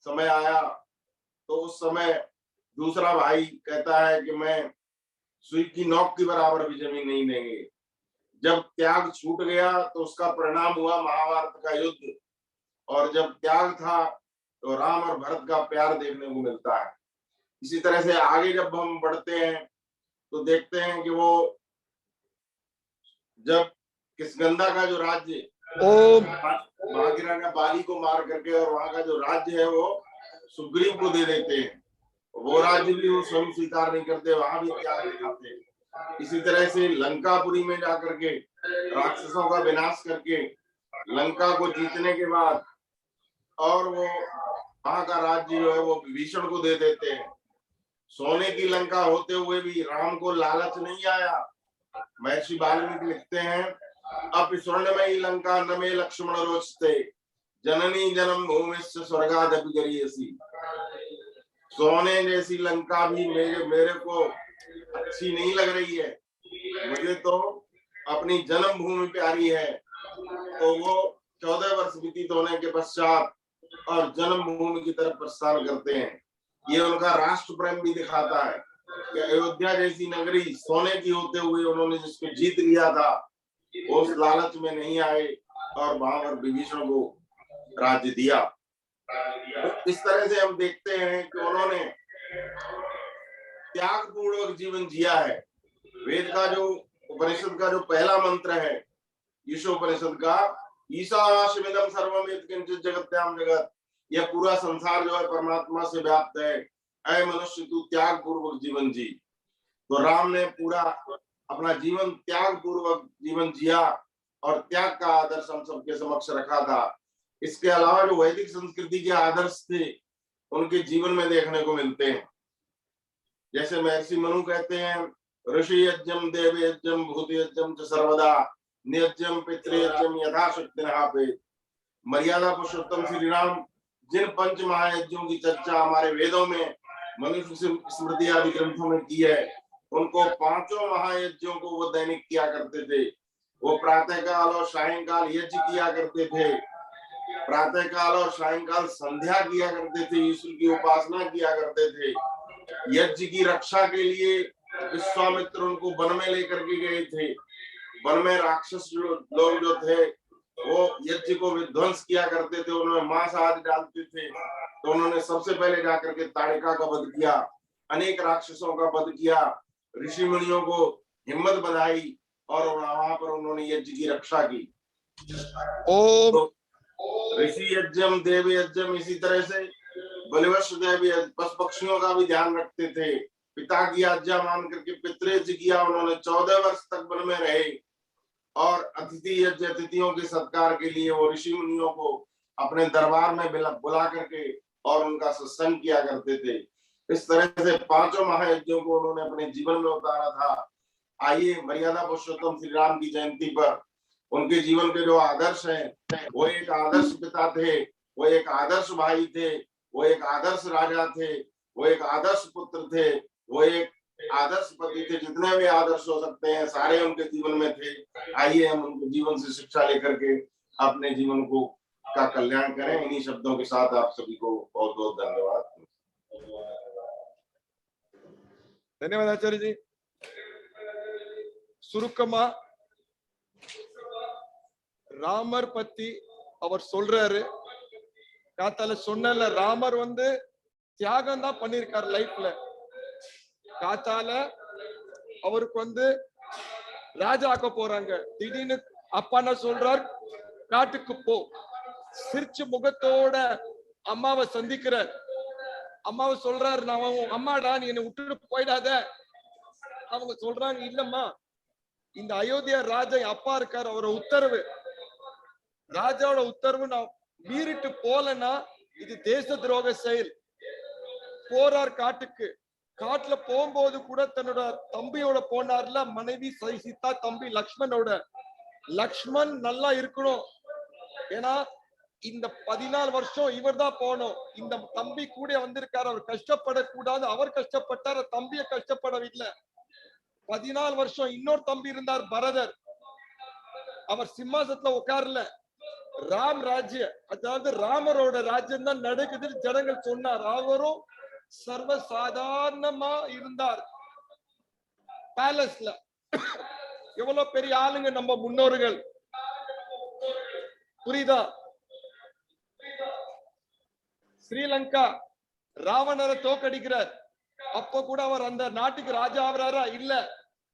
समय आया तो उस समय दूसरा भाई कहता है कि मैं सुई की नोक के बराबर भी जमीन नहीं देंगे। जब त्याग छूट गया तो उसका परिणाम हुआ महाभारत का युद्ध। और जब त्याग था तो राम और भरत का प्यार देखने को मिलता है। इसी तरह से आगे जब हम बढ़ते हैं तो देखते हैं कि वो जब किष्किंधा का जो राज्य भागीरथ ने बाली को मार करके और वहां का जो राज्य है वो सुग्रीव को दे देते हैं, वो राज्य भी वो स्वयं स्वीकार नहीं करते, वहां भी त्याग दिखाते हैं। इसी तरह से लंकापुरी में जाकर के राक्षसों का विनाश करके लंका को जीतने के बाद और वो वहां का राज्य जो है वो विभीषण को दे देते हैं। सोने की लंका होते हुए भी राम को लालच नहीं आया। महर्षि वाल्मीकि लिखते हैं अब स्वर्णमयी लंका न मे लक्ष्मण रोचते, जननी जन्म भूमिश्च स्वर्गादपि गरीयसी। सोने जैसी लंका भी मेरे को अच्छी नहीं लग रही है, मुझे तो अपनी जन्म भूमि प्यारी है। तो वो 14 वर्ष व्यतीत होने के पश्चात और जन्म भूमि की तरफ प्रस्थान करते हैं। ये उनका राष्ट्र प्रेम भी दिखाता है कि अयोध्या जैसी नगरी सोने की होते हुए उन्होंने जिसको जीत लिया था वो उस लालच में नहीं आए और वहां पर विभीषण को राज्य दिया। तो इस तरह से हम देखते हैं कि उन्होंने त्याग पूर्वक जीवन जिया है। वेद का जो उपनिषद का जो पहला मंत्र है ईशोपनिषद का, ईशावास्यमिदं सर्वम यत्किंचित् जगत्याम जगत, यह पूरा संसार जो है परमात्मा से व्याप्त है। ऐ मनुष्य तू त्याग पूर्वक जीवन जी। तो राम ने पूरा अपना जीवन त्याग पूर्वक जीवन जिया और त्याग का आदर्श हम सबके समक्ष रखा था। इसके अलावा जो वैदिक संस्कृति के आदर्श थे उनके जीवन में देखने को मिलते हैं। जैसे महर्षि मनु कहते हैं ऋषि यज्ञम देव यज्ञम भूत यज्ञम च सर्वदा नियज्ञम पितृयज्ञम यथाशक्ति नहापेत। मर्यादा पुरुषोत्तम श्री राम जिन पंच महायज्ञों की चर्चा हमारे वेदों में, मनुष्य स्मृति आदि ग्रंथों में की है, उनको 5 महायज्ञों को वो दैनिक किया करते थे। वो प्रातःकाल और सायंकाल यज्ञ किया करते थे, प्रातःकाल और सायंकाल संध्या किया करते थे, ईश्वर की उपासना किया करते थे। यज्ञ की रक्षा के लिए विश्वामित्र उनको वन में लेकर के गए थे। वन में राक्षस लोग जो थे वो यज्ञ को विध्वंस किया करते थे, उनमें मांस आदि डालते थे। तो उन्होंने सबसे पहले जाकर के ताड़िका का वध किया, अनेक राक्षसों का वध किया, ऋषि मुनियों को हिम्मत बधाई और वहां पर उन्होंने यज्ञ की रक्षा की। ओम तो ऋषि यज्ञम देव यज्ञम, इसी तरह से बलिवश देवी पशु पक्षियों का भी ध्यान रखते थे। पिता की आज्ञा मान करके पितृयज्ञ किया उन्होंने, 14 वर्ष तक वन में रहे। और अतिथि यज्ञ, अतिथियों के सत्कार के लिए वो ऋषि मुनियों को अपने दरबार में बुला करके और उनका सत्संग किया करते थे। इस तरह से 5 महायज्ञों को उन्होंने अपने जीवन में उतारा था। आइए मर्यादा पुरुषोत्तम श्री राम की जयंती पर उनके जीवन के जो आदर्श हैं, वो एक आदर्श पिता थे, वो एक आदर्श भाई थे, वो एक आदर्श राजा थे, वो एक आदर्श पुत्र थे, वो एक आदर्श पति थे। जितने भी आदर्श हो सकते हैं सारे उनके जीवन में थे। आइए हम उनके जीवन से शिक्षा लेकर के अपने जीवन को का कल्याण करें। इन्हीं शब्दों के साथ आप सभी को बहुत बहुत धन्यवाद। धन्यवाद आचार्य जी। சுருக்கமா ராமர் பத்தி அவர் சொல்றாரு. காத்தால சொன்னல, ராமர் தியாகம் தான் பண்ணிருக்காரு லைஃப்ல. காத்தால அவருக்கு ராஜா ஆக்க போறாங்க. திடீர்னு அப்பா என்ன சொல்றார், காட்டுக்கு போ. சிரிச்சு முகத்தோட அம்மாவை சந்திக்கிறார். அம்மாவை சொல்றாரு, நான் அம்மாடா, நீ என்னை விட்டுட்டு போயிடாத. அவங்க சொல்றாங்க, இல்லம்மா, இந்த அயோத்தியா ராஜா அப்பா இருக்காரு, அவரோட உத்தரவு, ராஜாவோட உத்தரவு நான் மீறிட்டு போலன்னா இது தேச துரோக செயல். போறார் காட்டுக்கு. காட்டுல போகும்போது கூட தன்னோட தம்பியோட போனார்ல, மனைவி சீதா, தம்பி லக்ஷ்மணோட. லக்ஷ்மண் நல்லா இருக்கணும், ஏன்னா இந்த 14 வருஷம் இவர் தான் போனோம். இந்த தம்பி கூட வந்திருக்காரு, அவர் கஷ்டப்படக்கூடாது. அவர் கஷ்டப்பட்டார், தம்பிய கஷ்டப்படவில்லை. 14 வருஷம் இன்னொரு தம்பி இருந்தார், பரதர். அவர் சிம்மாசனத்துல உட்கார்ல. ராம் ராஜ்ய, அதாவது ராமரோட ராஜ்யம் தான் நடக்குது ஜனங்கள் சொன்னார். அவரும் சர்வ சாதாரணமா இருந்தார் பேலஸ்ல. எவ்வளவு பெரிய ஆளுங்க நம்ம முன்னோர்கள், புரியுதா? ஸ்ரீலங்கா ராவணரை தோக்கடிக்கிறார். அப்போ கூட அவர் அந்த நாட்டுக்கு ராஜா ஆகிறாரா? இல்ல.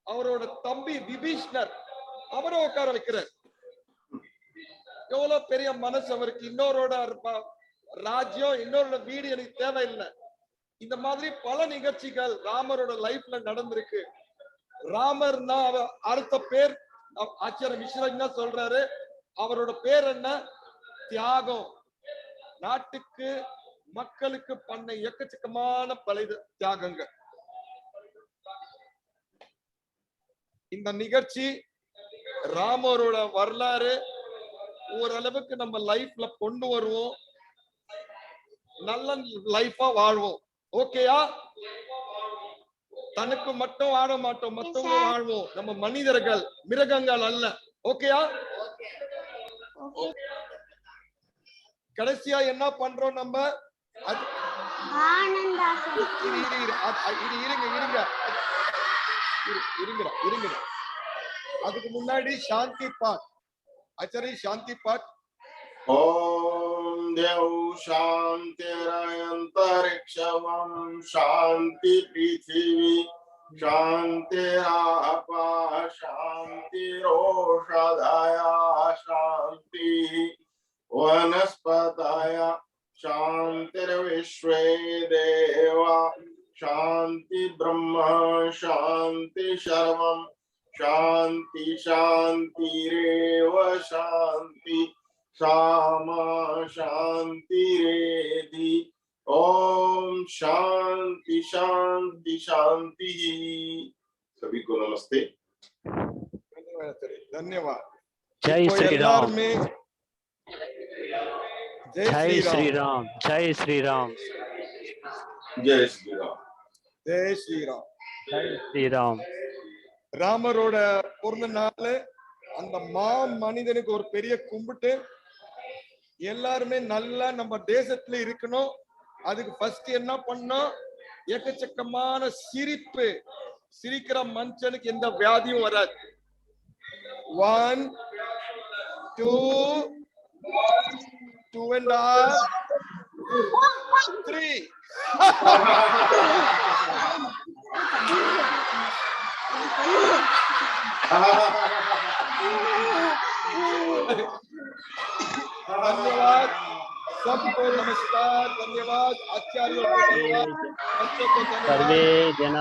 அவரோட தம்பி விபீஷ்ணர் அவரை உட்கார வைக்கிறார். எவ்வளவு பெரிய மனசு அவருக்கு. இன்னொருட ராஜ்யம், இன்னொரு வீடு எனக்கு தேவையில்லை. இந்த மாதிரி பல நிகழ்ச்சிகள் ராமரோட லைஃப்ல நடந்திருக்கு. ராமர்னா அடுத்த பேர் ஆச்சாரிய மிஸ்ரா என்ன சொல்றாரு, அவரோட பேர் என்ன? தியாகம். நாட்டுக்கு மக்களுக்கு பண்ண எக்கச்சக்கமான பல தியாகங்கள். இந்த நிகழ்ச்சி ராமரோட வரலாறு ஓரளவுக்கு நம்ம லைஃப்ல கொண்டு வருவோம், நல்ல லைஃபா வாழ்வோம். ஓகேயா? தனக்கு மட்டும் வாழ மாட்டோம், மத்தவங்க வாழ்வோம். நம்ம மனிதர்கள், மிருகங்கள் அல்ல. ஓகேயா? கடைசியா என்ன பண்றோம் நம்ம? இருங்க. அதுக்கு முன்னாடி சாந்தி பாட். आचार्य शांति पाठ। ओम देव शांतिरंतरिक्षम शांति पृथ्वी शांतिरापा शांतिरोषधया शांति वनस्पतया शांतिर्विश्वे देवा शांति ब्रह्म शांति सर्वम् शांति शांतिरेव शांति सामा शांतिरेधि। ओम शांति शांति शांति। सभी को नमस्ते, धन्यवाद। जय श्री राम। जय श्री राम। जय श्री राम। जय श्री राम। जय श्री राम। ஸ்ரீராம். ராமரோட பிறந்த நாள் அந்த மனிதனுக்கு ஒரு பெரிய கும்பிட்டு எல்லாருமே நல்லா நம்ம தேசத்துல இருக்கணும். அதுக்கு ஃபர்ஸ்ட் என்ன பண்ணோம்? எக்கச்சக்கமான சிரிப்பு. சிரிக்கிற மனுஷனுக்கு எந்த வியாதியும் வராது. 1 2 2.5 3 धन्यवाद सबको, नमस्कार, धन्यवाद आचार्यों को, धन्यवाद बच्चों को, धन्यवाद। सर्वे जना